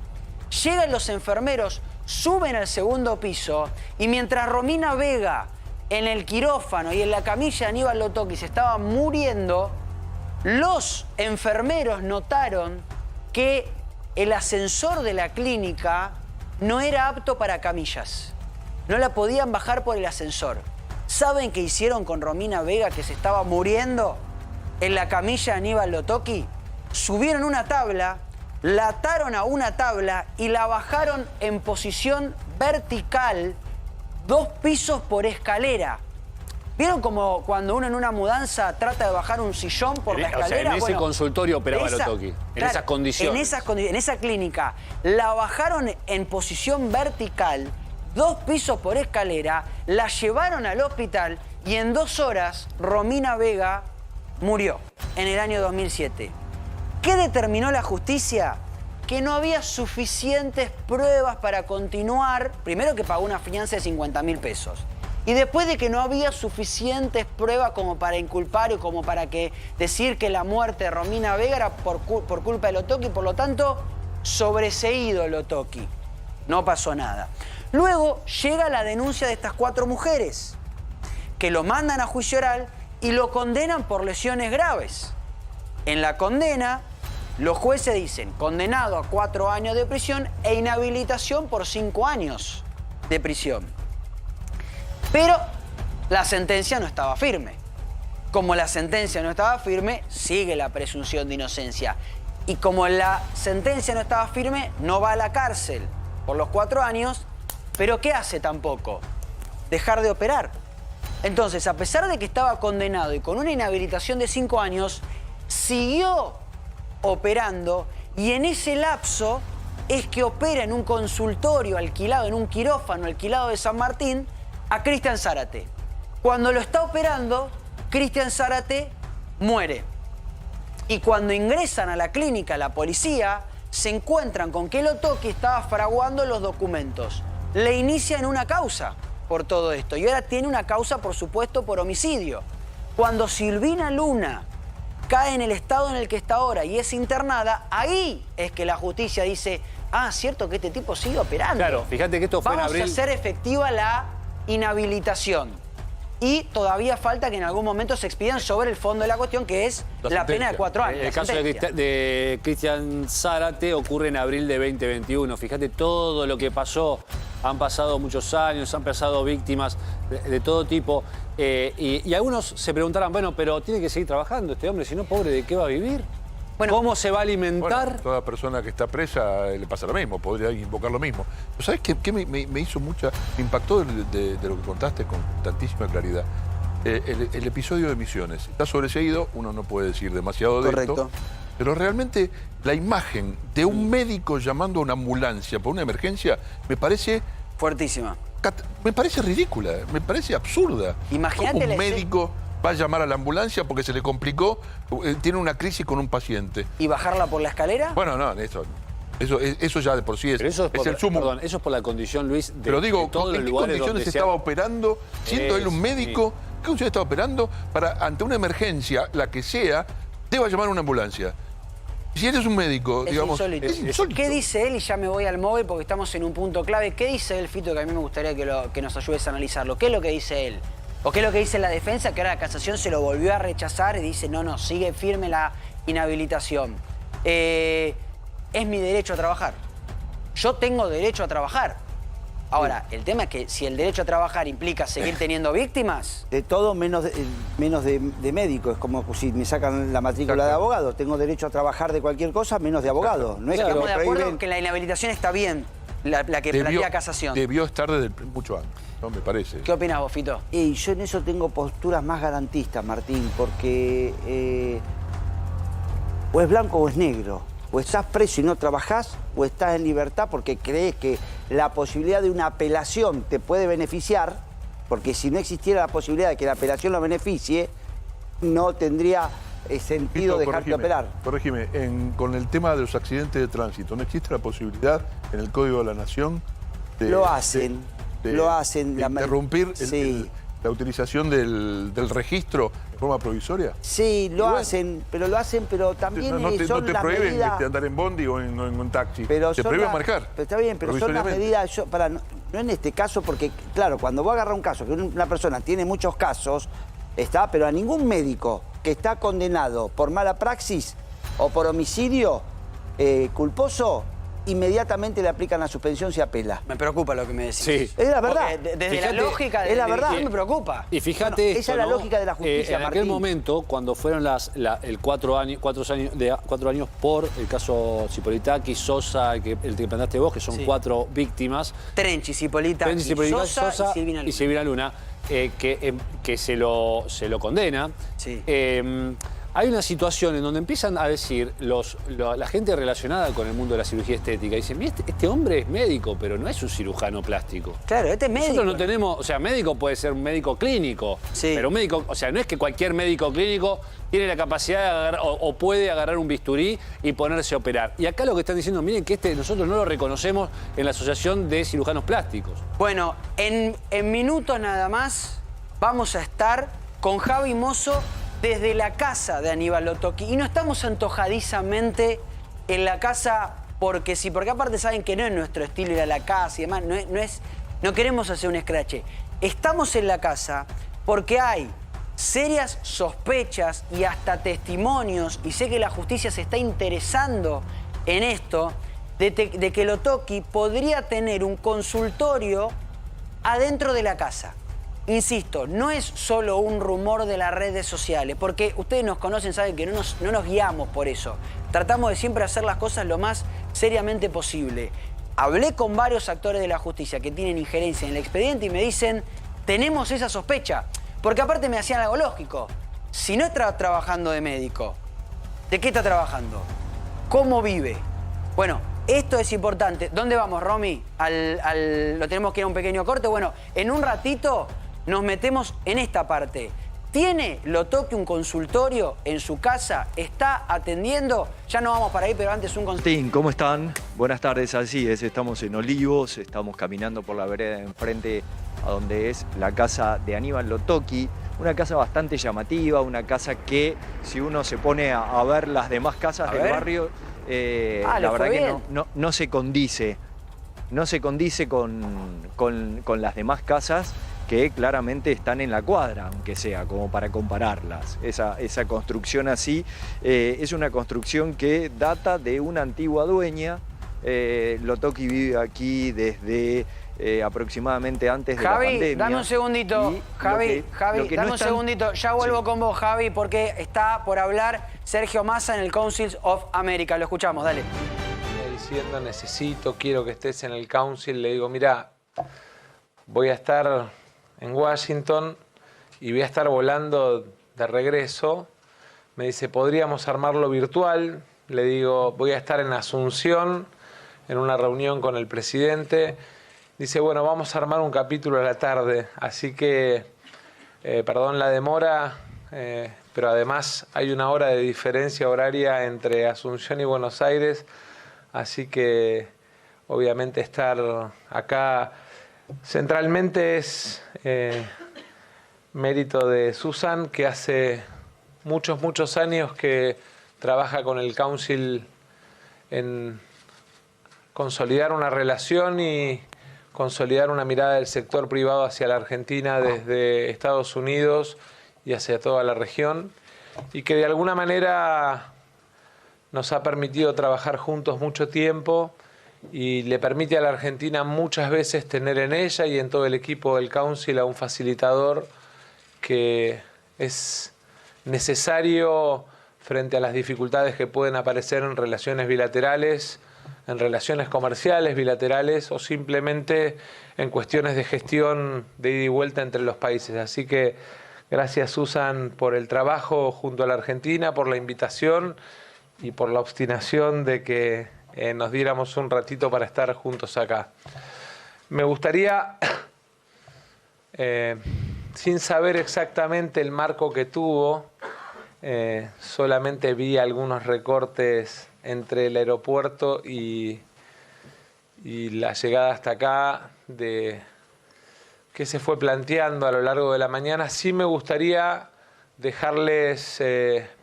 Llegan los enfermeros, suben al segundo piso y mientras Romina Vega en el quirófano y en la camilla de Aníbal Lotoki se estaba muriendo, los enfermeros notaron que el ascensor de la clínica no era apto para camillas. No la podían bajar por el ascensor. ¿Saben qué hicieron con Romina Vega que se estaba muriendo en la camilla de Aníbal Lotoki? Subieron una tabla, la ataron a una tabla y la bajaron en posición vertical 2 pisos por escalera. ¿Vieron como cuando uno en una mudanza trata de bajar un sillón por la escalera? O sea, en ese consultorio operaba Lotoki, en claro, esas condiciones. En esa clínica. La bajaron en posición vertical, 2 pisos por escalera, la llevaron al hospital y en 2 horas Romina Vega murió en el año 2007. ¿Qué determinó la justicia? Que no había suficientes pruebas para continuar. Primero que pagó una fianza de 50.000 pesos. Y después de que no había suficientes pruebas como para inculpar y como para decir que la muerte de Romina Vega era por culpa de Lotoki, por lo tanto, sobreseído Lotoki. No pasó nada. Luego llega la denuncia de estas 4 mujeres, que lo mandan a juicio oral y lo condenan por lesiones graves. En la condena, los jueces dicen condenado a 4 años de prisión e inhabilitación por 5 años de prisión. Pero la sentencia no estaba firme. Como la sentencia no estaba firme, sigue la presunción de inocencia. Y como la sentencia no estaba firme, no va a la cárcel por los 4 años, pero ¿qué hace tampoco? Dejar de operar. Entonces, a pesar de que estaba condenado y con una inhabilitación de 5 años, siguió operando y en ese lapso es que opera en un consultorio alquilado, en un quirófano alquilado de San Martín, a Cristian Zárate. Cuando lo está operando, Cristian Zárate muere. Y cuando ingresan a la clínica la policía, se encuentran con que Lotoki estaba fraguando los documentos. Le inician una causa por todo esto y ahora tiene una causa, por supuesto, por homicidio. Cuando Silvina Luna cae en el estado en el que está ahora y es internada, ahí es que la justicia dice, ah, cierto que este tipo sigue operando. Claro, fíjate que esto fue en abril. Vamos a hacer efectiva la inhabilitación. Y todavía falta que en algún momento se expidan sobre el fondo de la cuestión, que es la pena de 4 años. El caso de Cristian Zárate ocurre en abril de 2021. Fíjate todo lo que pasó. Han pasado muchos años, han pasado víctimas de todo tipo. Y algunos se preguntarán, bueno, pero tiene que seguir trabajando este hombre, si no, pobre, ¿de qué va a vivir? Bueno, ¿cómo se va a alimentar? Bueno, toda persona que está presa le pasa lo mismo, podría invocar lo mismo. ¿Sabes qué me hizo me impactó de lo que contaste con tantísima claridad? El episodio de Misiones. Está sobreseído, uno no puede decir demasiado de esto. Pero realmente la imagen de un médico llamando a una ambulancia por una emergencia me parece... Fuertísima. Me parece ridícula, me parece absurda. Imagínate ¿Cómo un médico va a llamar a la ambulancia porque se le complicó, tiene una crisis con un paciente? ¿Y bajarla por la escalera? Bueno, no, eso ya de por sí es el sumo. Perdón, eso es por la condición, Luis, de pero digo, todos ¿en los qué lugares condiciones donde estaba operando, siendo él un médico, usted está operando para, ante una emergencia, la que sea, deba llamar a una ambulancia. Si eres un médico, digamos... Es insólito. ¿Qué dice él? Y ya me voy al móvil porque estamos en un punto clave. ¿Qué dice él, Fito, que a mí me gustaría que nos ayudes a analizarlo? ¿Qué es lo que dice él? ¿O qué es lo que dice la defensa? Que ahora la casación se lo volvió a rechazar y dice, no, sigue firme la inhabilitación. Es mi derecho a trabajar. Yo tengo derecho a trabajar. Ahora, el tema es que si el derecho a trabajar implica seguir teniendo víctimas... De todo menos de médico. Es como si me sacan la matrícula de abogado. Tengo derecho a trabajar de cualquier cosa menos de abogado. No es que Estamos lo de acuerdo prohíben. que la inhabilitación está bien, la que plantea casación. Debió estar desde mucho antes, ¿no? Me parece. ¿Qué opinas vos, Fito? Y yo en eso tengo posturas más garantistas, Martín, porque o es blanco o es negro. O estás preso y no trabajás, o estás en libertad porque crees que la posibilidad de una apelación te puede beneficiar, porque si no existiera la posibilidad de que la apelación lo beneficie, no tendría sentido dejarte operar. Corregime, con el tema de los accidentes de tránsito, ¿no existe la posibilidad en el Código de la Nación de... Lo hacen. de interrumpir la utilización del registro en forma provisoria? Sí, lo hacen, pero también no te son las prohíben medidas... andar en bondi o en taxi. Pero te prohíben marcar. Pero está bien, pero son las medidas... no en este caso, porque, claro, cuando vos agarras un caso, que una persona tiene muchos casos, pero a ningún médico que está condenado por mala praxis o por homicidio culposo, inmediatamente le aplican la suspensión si apela. Me preocupa lo que me decís. Sí. Es la verdad. Desde la lógica es la verdad. me preocupa. Y fíjate Bueno, esa es la lógica de la justicia, en aquel Martín. momento, cuando fueron el 4 años por el caso Cipolitakis, Sosa, el que planteaste vos, que son 4 víctimas. Trenchi, Cipolitakis, Sosa y Silvina Luna, que se lo condena. Sí. Hay una situación en donde empiezan a decir la gente relacionada con el mundo de la cirugía estética, dicen, mira, este hombre es médico, pero no es un cirujano plástico. Claro, este es médico. Nosotros no tenemos, o sea, médico puede ser un médico clínico, sí, pero un médico, o sea, no es que cualquier médico clínico tiene la capacidad de agarrar o puede agarrar un bisturí y ponerse a operar. Y acá lo que están diciendo, miren que nosotros no lo reconocemos en la Asociación de Cirujanos Plásticos. Bueno, en minutos nada más vamos a estar con Javi Mozo desde la casa de Aníbal Lotocchi. Y no estamos antojadizamente en la casa porque sí, porque aparte saben que no es nuestro estilo ir a la casa y demás, no queremos hacer un escrache. Estamos en la casa porque hay serias sospechas y hasta testimonios, y sé que la justicia se está interesando en esto, de que Lotocchi podría tener un consultorio adentro de la casa. Insisto, no es solo un rumor de las redes sociales, porque ustedes nos conocen, saben que no nos guiamos por eso. Tratamos de siempre hacer las cosas lo más seriamente posible. Hablé con varios actores de la justicia que tienen injerencia en el expediente y me dicen, tenemos esa sospecha. Porque aparte me hacían algo lógico. Si no está trabajando de médico, ¿de qué está trabajando? ¿Cómo vive? Bueno, esto es importante. ¿Dónde vamos, Romy? ¿Lo tenemos que ir a un pequeño corte? Bueno, en un ratito nos metemos en esta parte. ¿Tiene Lotocchi un consultorio en su casa? ¿Está atendiendo? Ya no vamos para ahí, pero antes un consultorio. Martín, ¿cómo están? Buenas tardes, así es. Estamos en Olivos, estamos caminando por la vereda de enfrente a donde es la casa de Aníbal Lotocchi. Una casa bastante llamativa, una casa que si uno se pone a ver las demás casas del barrio, la verdad que no se condice. No se condice con las demás casas que claramente están en la cuadra, aunque sea, como para compararlas. Esa construcción así es una construcción que data de una antigua dueña. Lotocchi vive aquí desde aproximadamente antes de la pandemia. Javi, dame un segundito. Javi, dame un segundito. Ya vuelvo con vos, Javi, porque está por hablar Sergio Massa en el Council of America. Lo escuchamos, dale. Diciendo, quiero que estés en el Council. Le digo, mira, voy a estar en Washington y voy a estar volando de regreso. Me dice, ¿podríamos armarlo virtual? Le digo, voy a estar en Asunción, en una reunión con el presidente. Dice, bueno, vamos a armar un capítulo a la tarde. Así que, perdón la demora, pero además hay una hora de diferencia horaria entre Asunción y Buenos Aires. Así que, obviamente, estar acá centralmente es mérito de Susan, que hace muchos años que trabaja con el Council en consolidar una relación y consolidar una mirada del sector privado hacia la Argentina desde Estados Unidos y hacia toda la región, y que de alguna manera nos ha permitido trabajar juntos mucho tiempo y le permite a la Argentina muchas veces tener en ella y en todo el equipo del Council a un facilitador que es necesario frente a las dificultades que pueden aparecer en relaciones bilaterales, en relaciones comerciales bilaterales o simplemente en cuestiones de gestión de ida y vuelta entre los países. Así que gracias, Susan, por el trabajo junto a la Argentina, por la invitación y por la obstinación de que nos diéramos un ratito para estar juntos acá. Me gustaría, sin saber exactamente el marco que tuvo, solamente vi algunos recortes entre el aeropuerto y la llegada hasta acá de que se fue planteando a lo largo de la mañana. Sí me gustaría dejarles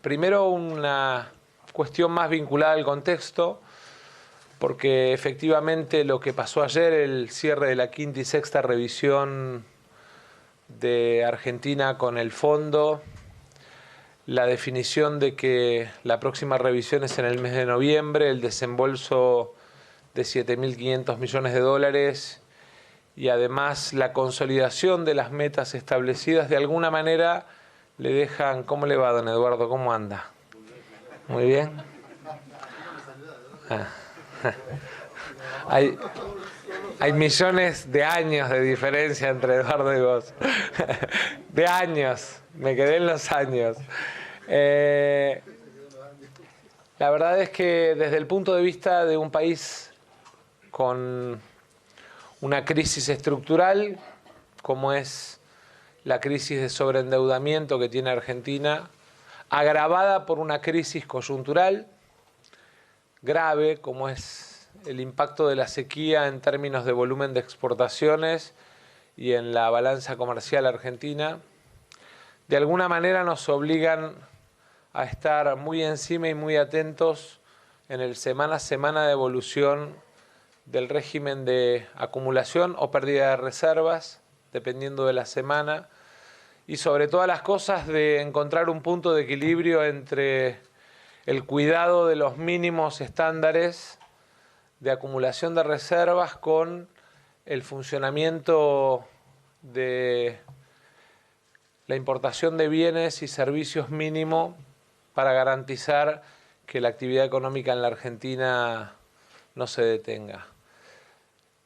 primero una cuestión más vinculada al contexto, porque efectivamente lo que pasó ayer, el cierre de la quinta y sexta revisión de Argentina con el fondo, la definición de que la próxima revisión es en el mes de noviembre, el desembolso de 7.500 millones de dólares y además la consolidación de las metas establecidas, de alguna manera le dejan... ¿Cómo le va, don Eduardo? ¿Cómo anda? Muy bien. Hay millones de años de diferencia entre Eduardo y vos. De años. Me quedé en los años. La verdad es que desde el punto de vista de un país con una crisis estructural, como es la crisis de sobreendeudamiento que tiene Argentina, agravada por una crisis coyuntural grave, como es el impacto de la sequía en términos de volumen de exportaciones y en la balanza comercial argentina, de alguna manera nos obligan a estar muy encima y muy atentos en el semana a semana de evolución del régimen de acumulación o pérdida de reservas, dependiendo de la semana, y sobre todas las cosas de encontrar un punto de equilibrio entre el cuidado de los mínimos estándares de acumulación de reservas con el funcionamiento de la importación de bienes y servicios mínimo para garantizar que la actividad económica en la Argentina no se detenga.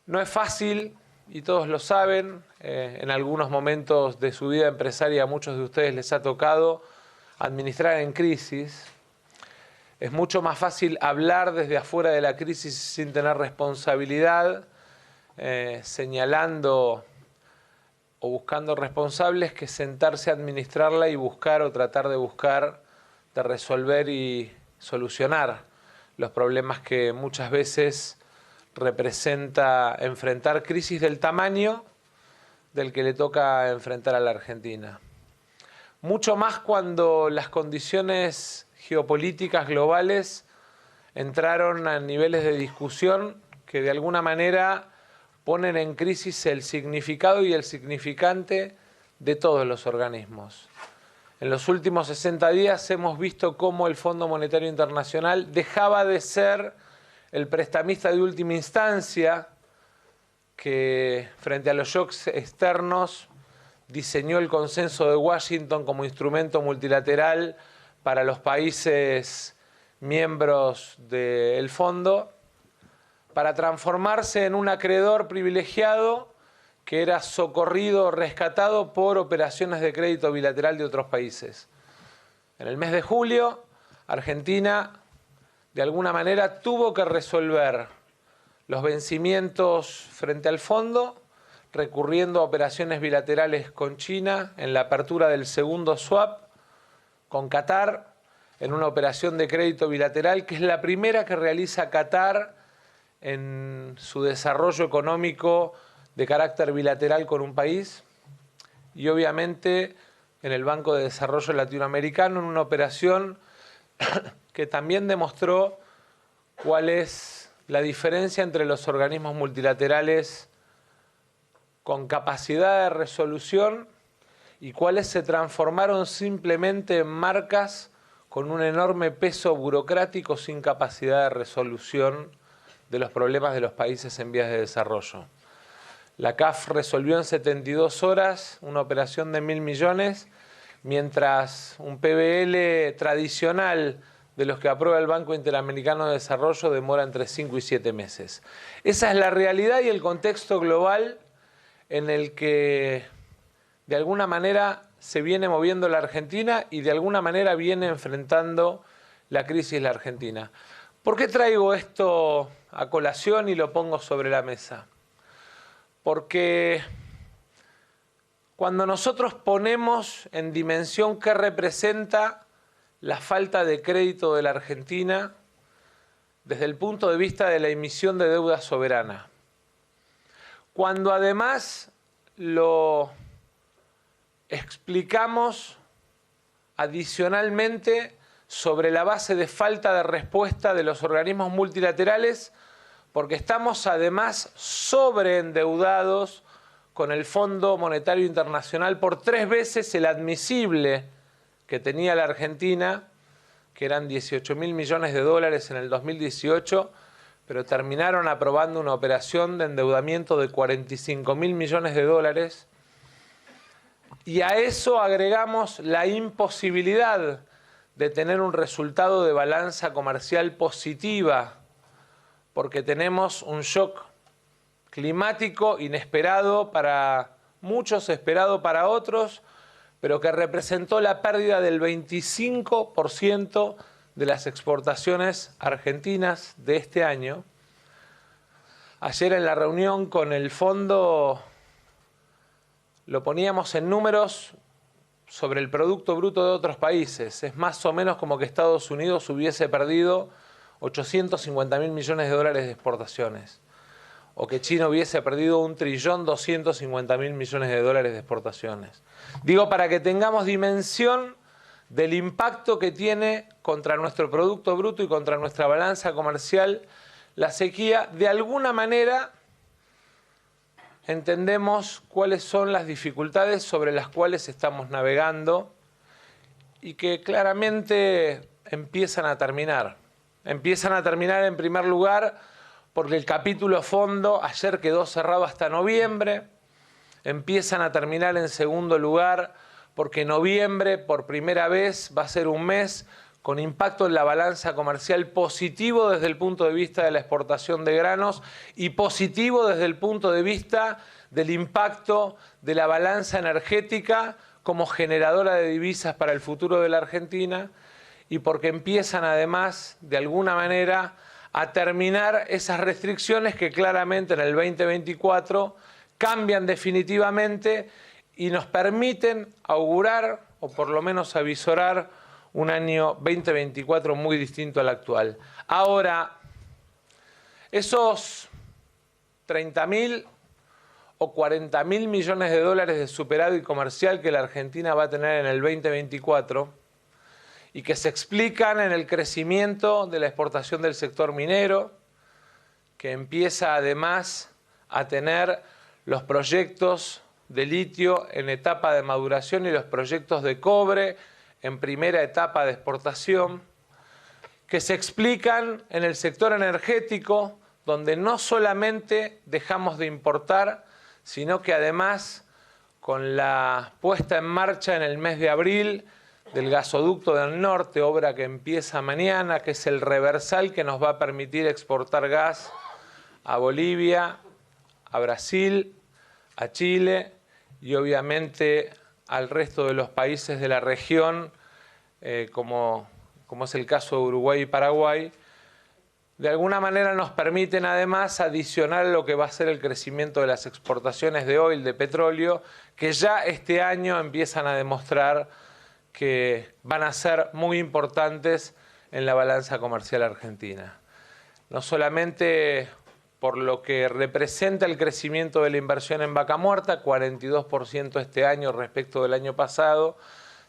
No es fácil, y todos lo saben, en algunos momentos de su vida empresaria a muchos de ustedes les ha tocado administrar en crisis. Es mucho más fácil hablar desde afuera de la crisis sin tener responsabilidad, señalando o buscando responsables, que sentarse a administrarla y buscar o tratar de buscar, de resolver y solucionar los problemas que muchas veces representa enfrentar crisis del tamaño del que le toca enfrentar a la Argentina. Mucho más cuando las condiciones geopolíticas globales entraron a niveles de discusión que de alguna manera ponen en crisis el significado y el significante de todos los organismos. En los últimos 60 días hemos visto cómo el Fondo Monetario Internacional dejaba de ser el prestamista de última instancia que, frente a los shocks externos, diseñó el consenso de Washington como instrumento multilateral para los países miembros del fondo, para transformarse en un acreedor privilegiado que era socorrido o rescatado por operaciones de crédito bilateral de otros países. En el mes de julio, Argentina, de alguna manera, tuvo que resolver los vencimientos frente al fondo, recurriendo a operaciones bilaterales con China en la apertura del segundo swap, con Qatar, en una operación de crédito bilateral que es la primera que realiza Qatar en su desarrollo económico de carácter bilateral con un país, y obviamente en el Banco de Desarrollo Latinoamericano, en una operación que también demostró cuál es la diferencia entre los organismos multilaterales con capacidad de resolución y cuáles se transformaron simplemente en marcas con un enorme peso burocrático sin capacidad de resolución de los problemas de los países en vías de desarrollo. La CAF resolvió en 72 horas una operación de 1.000 millones, mientras un PBL tradicional de los que aprueba el Banco Interamericano de Desarrollo demora entre 5 y 7 meses. Esa es la realidad y el contexto global en el que de alguna manera se viene moviendo la Argentina y de alguna manera viene enfrentando la crisis la Argentina. ¿Por qué traigo esto a colación y lo pongo sobre la mesa? Porque cuando nosotros ponemos en dimensión qué representa la falta de crédito de la Argentina desde el punto de vista de la emisión de deuda soberana, cuando además lo explicamos adicionalmente sobre la base de falta de respuesta de los organismos multilaterales, porque estamos además sobreendeudados con el Fondo Monetario Internacional por 3 veces el admisible que tenía la Argentina, que eran 18.000 millones de dólares en el 2018, pero terminaron aprobando una operación de endeudamiento de 45.000 millones de dólares. Y a eso agregamos la imposibilidad de tener un resultado de balanza comercial positiva, porque tenemos un shock climático inesperado para muchos, esperado para otros, pero que representó la pérdida del 25% de las exportaciones argentinas de este año. Ayer en la reunión con el fondo lo poníamos en números sobre el Producto Bruto de otros países. Es más o menos como que Estados Unidos hubiese perdido 850.000 millones de dólares de exportaciones, o que China hubiese perdido 1.250.000 millones de dólares de exportaciones. Digo, para que tengamos dimensión del impacto que tiene contra nuestro Producto Bruto y contra nuestra balanza comercial la sequía. De alguna manera entendemos cuáles son las dificultades sobre las cuales estamos navegando y que claramente empiezan a terminar. Empiezan a terminar en primer lugar porque el capítulo fondo ayer quedó cerrado hasta noviembre. Empiezan a terminar en segundo lugar porque noviembre por primera vez va a ser un mes con impacto en la balanza comercial positivo desde el punto de vista de la exportación de granos y positivo desde el punto de vista del impacto de la balanza energética como generadora de divisas para el futuro de la Argentina, y porque empiezan además de alguna manera a terminar esas restricciones que claramente en el 2024 cambian definitivamente y nos permiten augurar o por lo menos avisorar un año 2024 muy distinto al actual. Ahora, esos 30.000 o 40.000 millones de dólares de superávit comercial que la Argentina va a tener en el 2024 y que se explican en el crecimiento de la exportación del sector minero, que empieza además a tener los proyectos de litio en etapa de maduración y los proyectos de cobre en primera etapa de exportación, que se explican en el sector energético, donde no solamente dejamos de importar, sino que además con la puesta en marcha en el mes de abril del gasoducto del norte, obra que empieza mañana, que es el reversal que nos va a permitir exportar gas a Bolivia, a Brasil, a Chile y obviamente al resto de los países de la región, como es el caso de Uruguay y Paraguay, de alguna manera nos permiten además adicionar lo que va a ser el crecimiento de las exportaciones de oil, de petróleo, que ya este año empiezan a demostrar que van a ser muy importantes en la balanza comercial argentina. No solamente por lo que representa el crecimiento de la inversión en vaca muerta, 42% este año respecto del año pasado,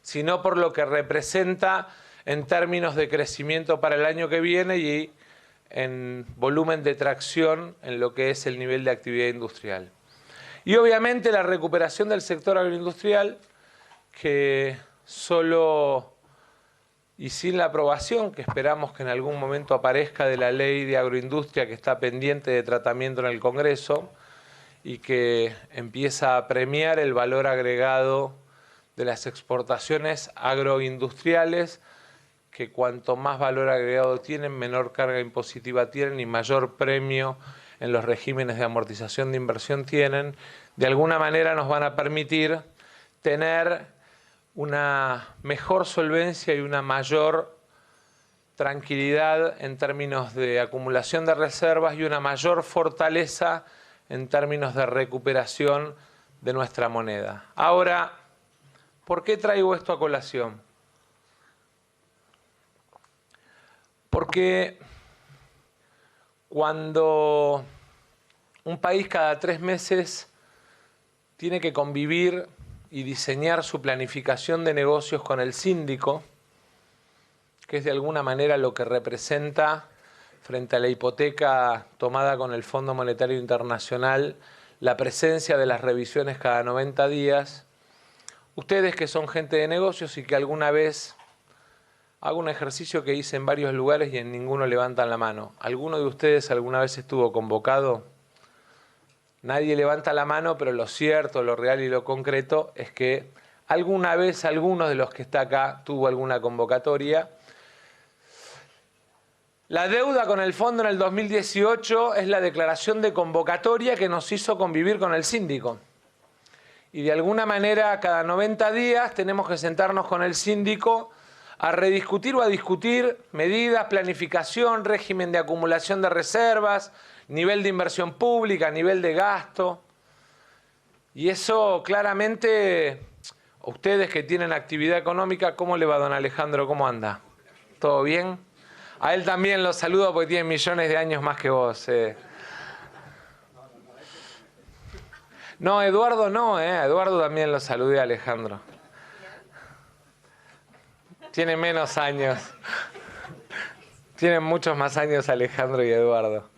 sino por lo que representa en términos de crecimiento para el año que viene y en volumen de tracción en lo que es el nivel de actividad industrial. Y obviamente la recuperación del sector agroindustrial, que solo y sin la aprobación, que esperamos que en algún momento aparezca, de la ley de agroindustria que está pendiente de tratamiento en el Congreso y que empieza a premiar el valor agregado de las exportaciones agroindustriales, que cuanto más valor agregado tienen, menor carga impositiva tienen y mayor premio en los regímenes de amortización de inversión tienen, de alguna manera nos van a permitir tener una mejor solvencia y una mayor tranquilidad en términos de acumulación de reservas y una mayor fortaleza en términos de recuperación de nuestra moneda. Ahora, ¿por qué traigo esto a colación? Porque cuando un país cada 3 meses tiene que convivir y diseñar su planificación de negocios con el síndico, que es de alguna manera lo que representa frente a la hipoteca tomada con el Fondo Monetario Internacional, la presencia de las revisiones cada 90 días, ustedes que son gente de negocios y que alguna vez, hago un ejercicio que hice en varios lugares y en ninguno levantan la mano, ¿alguno de ustedes alguna vez estuvo convocado? Nadie levanta la mano, pero lo cierto, lo real y lo concreto es que alguna vez alguno de los que está acá tuvo alguna convocatoria. La deuda con el fondo en el 2018 es la declaración de convocatoria que nos hizo convivir con el síndico. Y de alguna manera, cada 90 días tenemos que sentarnos con el síndico a rediscutir o a discutir medidas, planificación, régimen de acumulación de reservas, nivel de inversión pública, nivel de gasto. Y eso claramente, ustedes que tienen actividad económica, ¿cómo le va, don Alejandro? ¿Cómo anda? ¿Todo bien? A él también lo saludo porque tiene millones de años más que vos. No, Eduardo no, Eduardo también lo saludé a Alejandro. Tiene menos años. Tienen muchos más años Alejandro y Eduardo.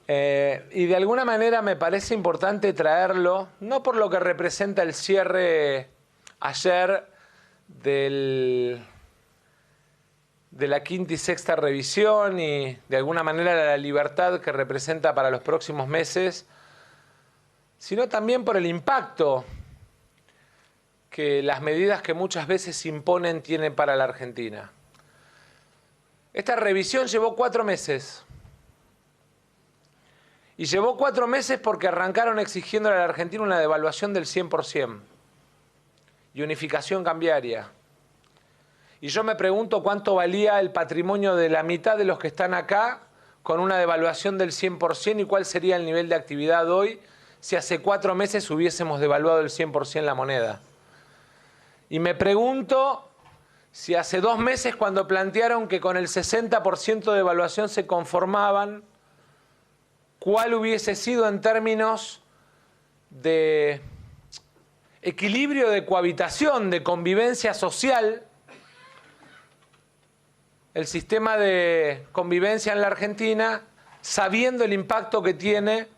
Y de alguna manera me parece importante traerlo, no por lo que representa el cierre ayer de la quinta y sexta revisión y de alguna manera la libertad que representa para los próximos meses, sino también por el impacto que las medidas que muchas veces se imponen tienen para la Argentina. Esta revisión llevó 4 meses. Y llevó 4 meses porque arrancaron exigiéndole a la Argentina una devaluación del 100% y unificación cambiaria. Y yo me pregunto cuánto valía el patrimonio de la mitad de los que están acá con una devaluación del 100% y cuál sería el nivel de actividad hoy si hace 4 meses hubiésemos devaluado el 100% la moneda. Y me pregunto si hace 2 meses, cuando plantearon que con el 60% de devaluación se conformaban, cuál hubiese sido en términos de equilibrio de cohabitación, de convivencia social, el sistema de convivencia en la Argentina, sabiendo el impacto que tiene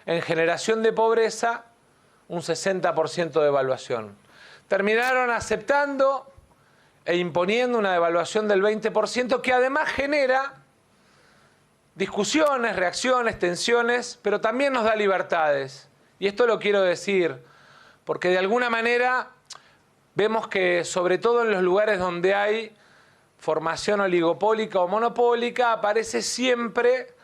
en generación de pobreza un 60% de devaluación. Terminaron aceptando e imponiendo una devaluación del 20% que además genera discusiones, reacciones, tensiones, pero también nos da libertades. Y esto lo quiero decir, porque de alguna manera vemos que sobre todo en los lugares donde hay formación oligopólica o monopólica, aparece siempre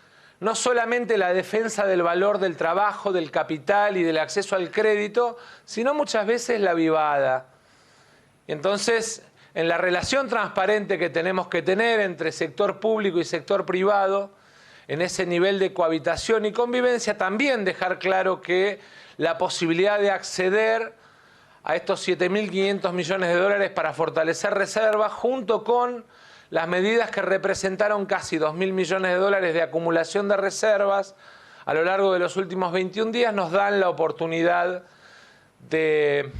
no solamente la defensa del valor del trabajo, del capital y del acceso al crédito, sino muchas veces la vivada. Y entonces, en la relación transparente que tenemos que tener entre sector público y sector privado, en ese nivel de cohabitación y convivencia, también dejar claro que la posibilidad de acceder a estos 7.500 millones de dólares para fortalecer reservas, junto con las medidas que representaron casi 2.000 millones de dólares de acumulación de reservas a lo largo de los últimos 21 días nos dan la oportunidad de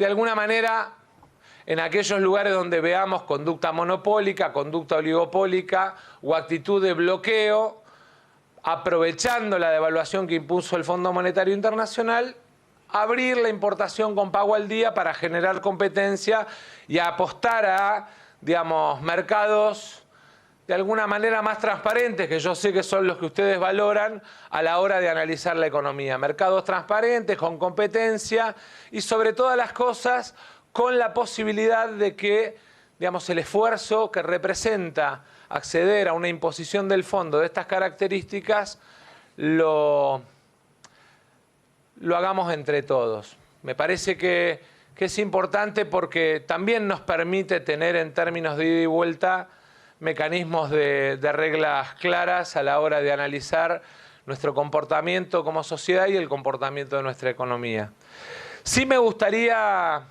alguna manera, en aquellos lugares donde veamos conducta monopólica, conducta oligopólica o actitud de bloqueo, aprovechando la devaluación que impuso el Fondo Monetario Internacional, abrir la importación con pago al día para generar competencia y apostar a, digamos, mercados de alguna manera más transparentes, que yo sé que son los que ustedes valoran a la hora de analizar la economía. Mercados transparentes, con competencia y sobre todas las cosas con la posibilidad de que, digamos, el esfuerzo que representa acceder a una imposición del fondo de estas características lo hagamos entre todos. Me parece que es importante porque también nos permite tener en términos de ida y vuelta mecanismos de reglas claras a la hora de analizar nuestro comportamiento como sociedad y el comportamiento de nuestra economía. Sí me gustaría,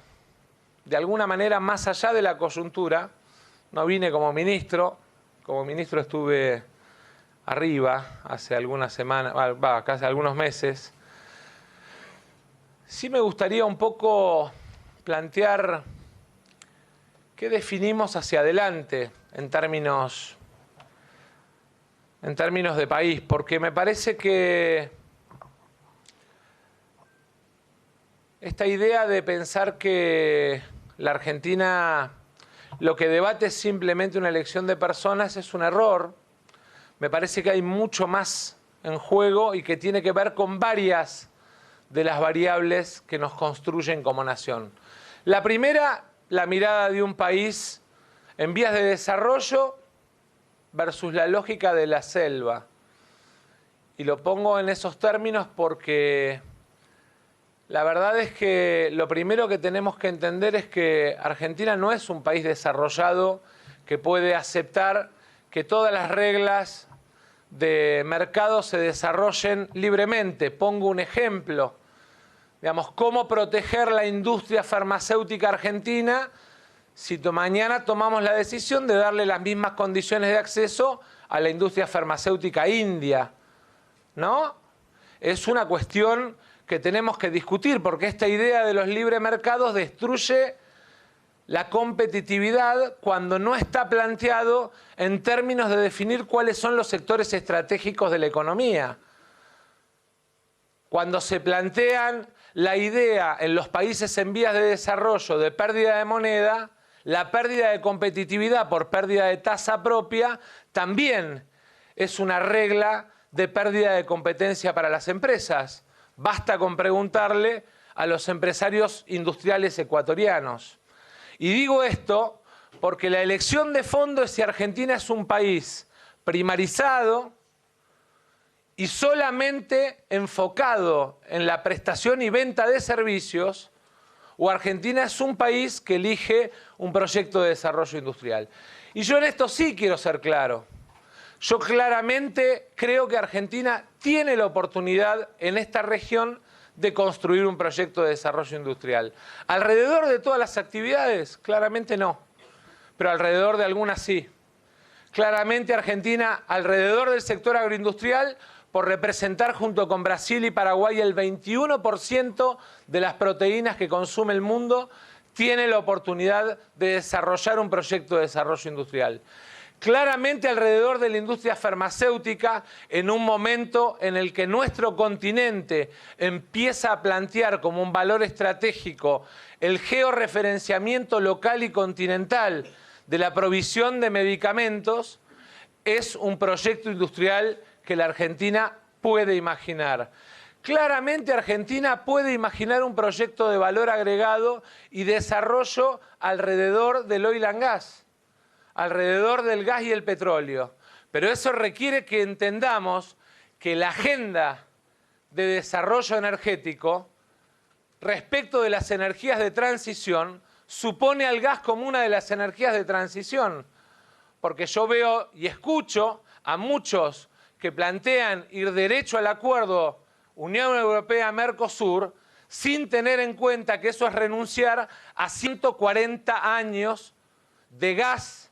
de alguna manera, más allá de la coyuntura, no vine como ministro estuve arriba hace algunas semanas, casi algunos meses. Sí me gustaría un poco plantear qué definimos hacia adelante en términos de país, porque me parece que esta idea de pensar que la Argentina lo que debate es simplemente una elección de personas es un error. Me parece que hay mucho más en juego y que tiene que ver con varias de las variables que nos construyen como nación. La primera, la mirada de un país en vías de desarrollo versus la lógica de la selva. Y lo pongo en esos términos porque la verdad es que lo primero que tenemos que entender es que Argentina no es un país desarrollado que puede aceptar que todas las reglas de mercado se desarrollen libremente. Pongo un ejemplo. Digamos, ¿cómo proteger la industria farmacéutica argentina si mañana tomamos la decisión de darle las mismas condiciones de acceso a la industria farmacéutica india? ¿No? Es una cuestión que tenemos que discutir, porque esta idea de los libres mercados destruye la competitividad cuando no está planteado en términos de definir cuáles son los sectores estratégicos de la economía. Cuando se plantean la idea en los países en vías de desarrollo de pérdida de moneda, la pérdida de competitividad por pérdida de tasa propia también es una regla de pérdida de competencia para las empresas. Basta con preguntarle a los empresarios industriales ecuatorianos. Y digo esto porque la elección de fondo es si Argentina es un país primarizado y solamente enfocado en la prestación y venta de servicios, o Argentina es un país que elige un proyecto de desarrollo industrial. Y yo en esto sí quiero ser claro. Yo claramente creo que Argentina tiene la oportunidad en esta región de construir un proyecto de desarrollo industrial. ¿Alrededor de todas las actividades? Claramente no, pero alrededor de algunas sí. Claramente Argentina, alrededor del sector agroindustrial, por representar junto con Brasil y Paraguay el 21% de las proteínas que consume el mundo, tiene la oportunidad de desarrollar un proyecto de desarrollo industrial. Claramente alrededor de la industria farmacéutica, en un momento en el que nuestro continente empieza a plantear como un valor estratégico el georreferenciamiento local y continental de la provisión de medicamentos, es un proyecto industrial que la Argentina puede imaginar. Claramente Argentina puede imaginar un proyecto de valor agregado y desarrollo alrededor del oil and gas, alrededor del gas y el petróleo. Pero eso requiere que entendamos que la agenda de desarrollo energético respecto de las energías de transición supone al gas como una de las energías de transición. Porque yo veo y escucho a muchos que plantean ir derecho al acuerdo Unión Europea-Mercosur sin tener en cuenta que eso es renunciar a 140 años de gas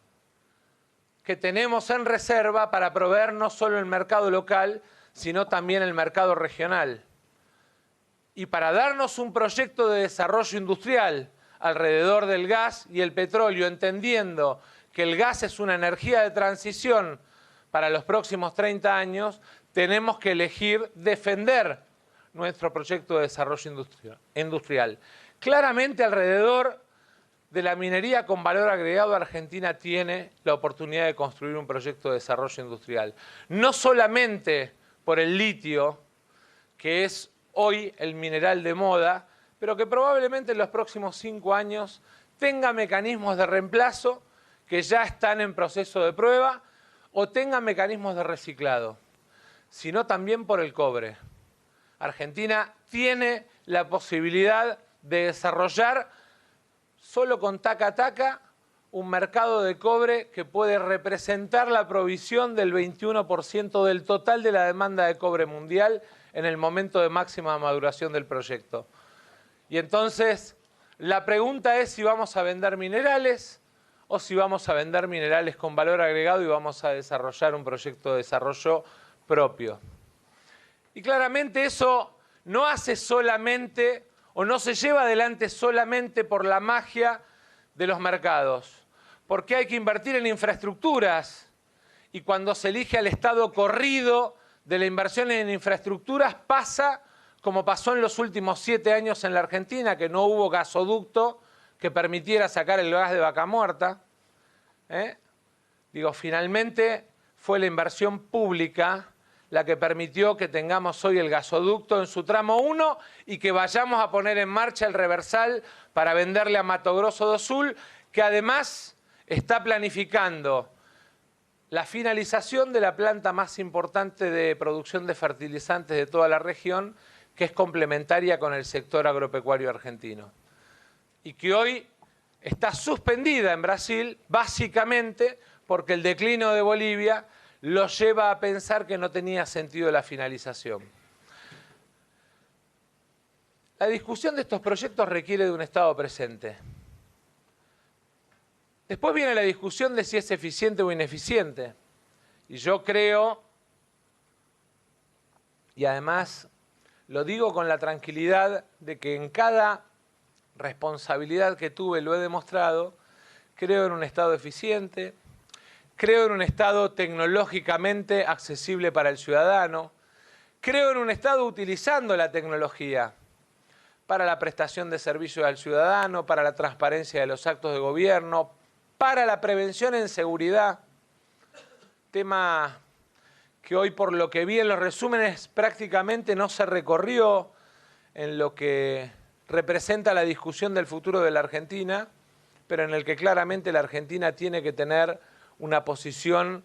que tenemos en reserva para proveer no solo el mercado local, sino también el mercado regional. Y para darnos un proyecto de desarrollo industrial alrededor del gas y el petróleo, entendiendo que el gas es una energía de transición para los próximos 30 años, tenemos que elegir defender nuestro proyecto de desarrollo industrial. Claramente, alrededor de la minería con valor agregado, Argentina tiene la oportunidad de construir un proyecto de desarrollo industrial. No solamente por el litio, que es hoy el mineral de moda, pero que probablemente en los próximos 5 años tenga mecanismos de reemplazo que ya están en proceso de prueba o tenga mecanismos de reciclado, sino también por el cobre. Argentina tiene la posibilidad de desarrollar solo con taca-taca un mercado de cobre que puede representar la provisión del 21% del total de la demanda de cobre mundial en el momento de máxima maduración del proyecto. Y entonces, la pregunta es si vamos a vender minerales o si vamos a vender minerales con valor agregado y vamos a desarrollar un proyecto de desarrollo propio. Y claramente eso no hace solamente o no se lleva adelante solamente por la magia de los mercados, porque hay que invertir en infraestructuras y cuando se elige al Estado corrido de la inversión en infraestructuras pasa como pasó en los últimos 7 años en la Argentina, que no hubo gasoducto que permitiera sacar el gas de Vaca Muerta. Finalmente fue la inversión pública la que permitió que tengamos hoy el gasoducto en su tramo 1 y que vayamos a poner en marcha el reversal para venderle a Mato Grosso do Sul, que además está planificando la finalización de la planta más importante de producción de fertilizantes de toda la región, que es complementaria con el sector agropecuario argentino. Y que hoy está suspendida en Brasil, básicamente porque el declino de Bolivia lo lleva a pensar que no tenía sentido la finalización. La discusión de estos proyectos requiere de un Estado presente. Después viene la discusión de si es eficiente o ineficiente. Y yo creo, y además lo digo con la tranquilidad de que en cada responsabilidad que tuve lo he demostrado, creo en un Estado eficiente, creo en un Estado tecnológicamente accesible para el ciudadano, creo en un Estado utilizando la tecnología para la prestación de servicios al ciudadano, para la transparencia de los actos de gobierno, para la prevención en seguridad, tema que hoy por lo que vi en los resúmenes prácticamente no se recorrió en lo que representa la discusión del futuro de la Argentina, pero en el que claramente la Argentina tiene que tener una posición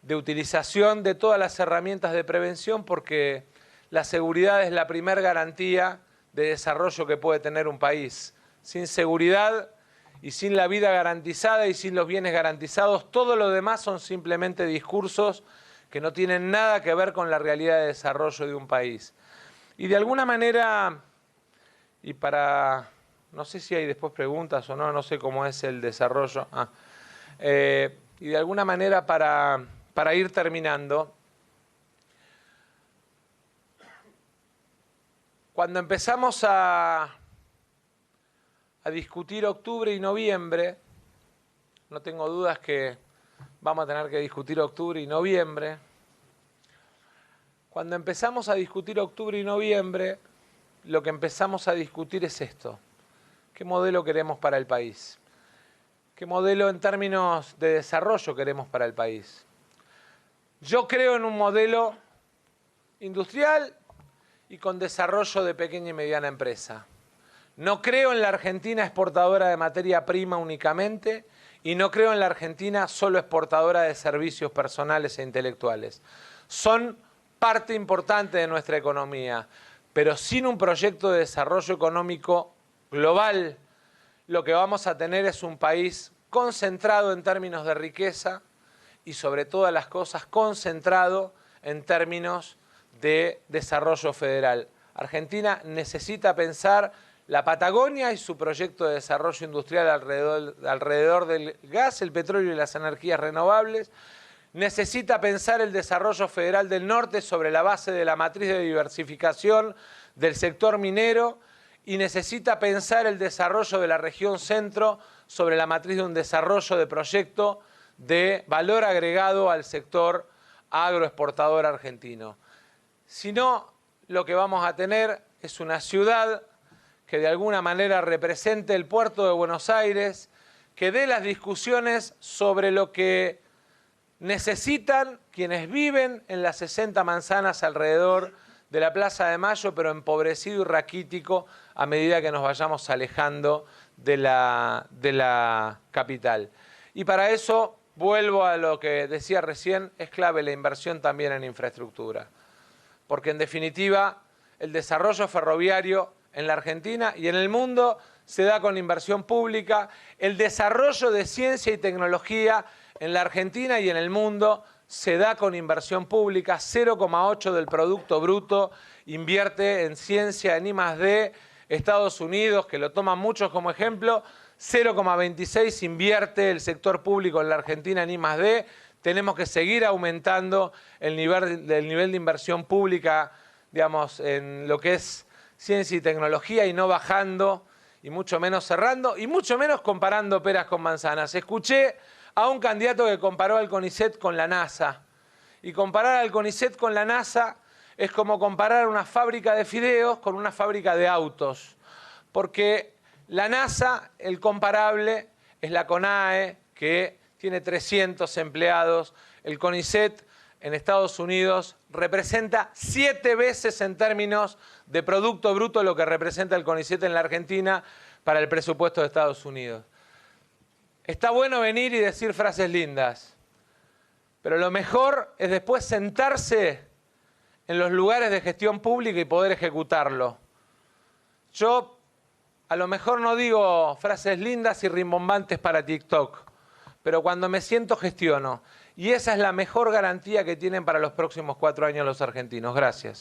de utilización de todas las herramientas de prevención porque la seguridad es la primer garantía de desarrollo que puede tener un país. Sin seguridad y sin la vida garantizada y sin los bienes garantizados, todo lo demás son simplemente discursos que no tienen nada que ver con la realidad de desarrollo de un país. Y de alguna manera, y para, no sé si hay después preguntas o no, no sé cómo es el desarrollo, y de alguna manera para ir terminando, cuando empezamos a discutir octubre y noviembre, no tengo dudas que vamos a tener que discutir octubre y noviembre. Cuando empezamos a discutir octubre y noviembre, lo que empezamos a discutir es esto. ¿Qué modelo queremos para el país? ¿Qué modelo en términos de desarrollo queremos para el país? Yo creo en un modelo industrial y con desarrollo de pequeña y mediana empresa. No creo en la Argentina exportadora de materia prima únicamente y no creo en la Argentina solo exportadora de servicios personales e intelectuales. Son parte importante de nuestra economía, pero sin un proyecto de desarrollo económico global, lo que vamos a tener es un país concentrado en términos de riqueza y sobre todas las cosas concentrado en términos de desarrollo federal. Argentina necesita pensar la Patagonia y su proyecto de desarrollo industrial alrededor del gas, el petróleo y las energías renovables. Necesita pensar el desarrollo federal del norte sobre la base de la matriz de diversificación del sector minero y necesita pensar el desarrollo de la región centro sobre la matriz de un desarrollo de proyecto de valor agregado al sector agroexportador argentino. Si no, lo que vamos a tener es una ciudad que de alguna manera represente el puerto de Buenos Aires, que dé las discusiones sobre lo que necesitan quienes viven en las 60 manzanas alrededor de la Plaza de Mayo, pero empobrecido y raquítico a medida que nos vayamos alejando de la capital. Y para eso, vuelvo a lo que decía recién, es clave la inversión también en infraestructura. Porque en definitiva, el desarrollo ferroviario en la Argentina y en el mundo se da con inversión pública, el desarrollo de ciencia y tecnología en la Argentina y en el mundo se da con inversión pública, 0,8 del Producto Bruto invierte en ciencia, en I+D, Estados Unidos, que lo toman muchos como ejemplo, 0,26 invierte el sector público en la Argentina en I+D, tenemos que seguir aumentando el nivel de inversión pública, digamos, en lo que es ciencia y tecnología y no bajando, y mucho menos cerrando, y mucho menos comparando peras con manzanas. Escuché a un candidato que comparó al CONICET con la NASA. Y comparar al CONICET con la NASA es como comparar una fábrica de fideos con una fábrica de autos. Porque la NASA, el comparable, es la CONAE, que tiene 300 empleados. El CONICET en Estados Unidos representa 7 veces en términos de Producto Bruto lo que representa el CONICET en la Argentina para el presupuesto de Estados Unidos. Está bueno venir y decir frases lindas, pero lo mejor es después sentarse en los lugares de gestión pública y poder ejecutarlo. Yo a lo mejor no digo frases lindas y rimbombantes para TikTok, pero cuando me siento gestiono. Y esa es la mejor garantía que tienen para los próximos 4 años los argentinos. Gracias.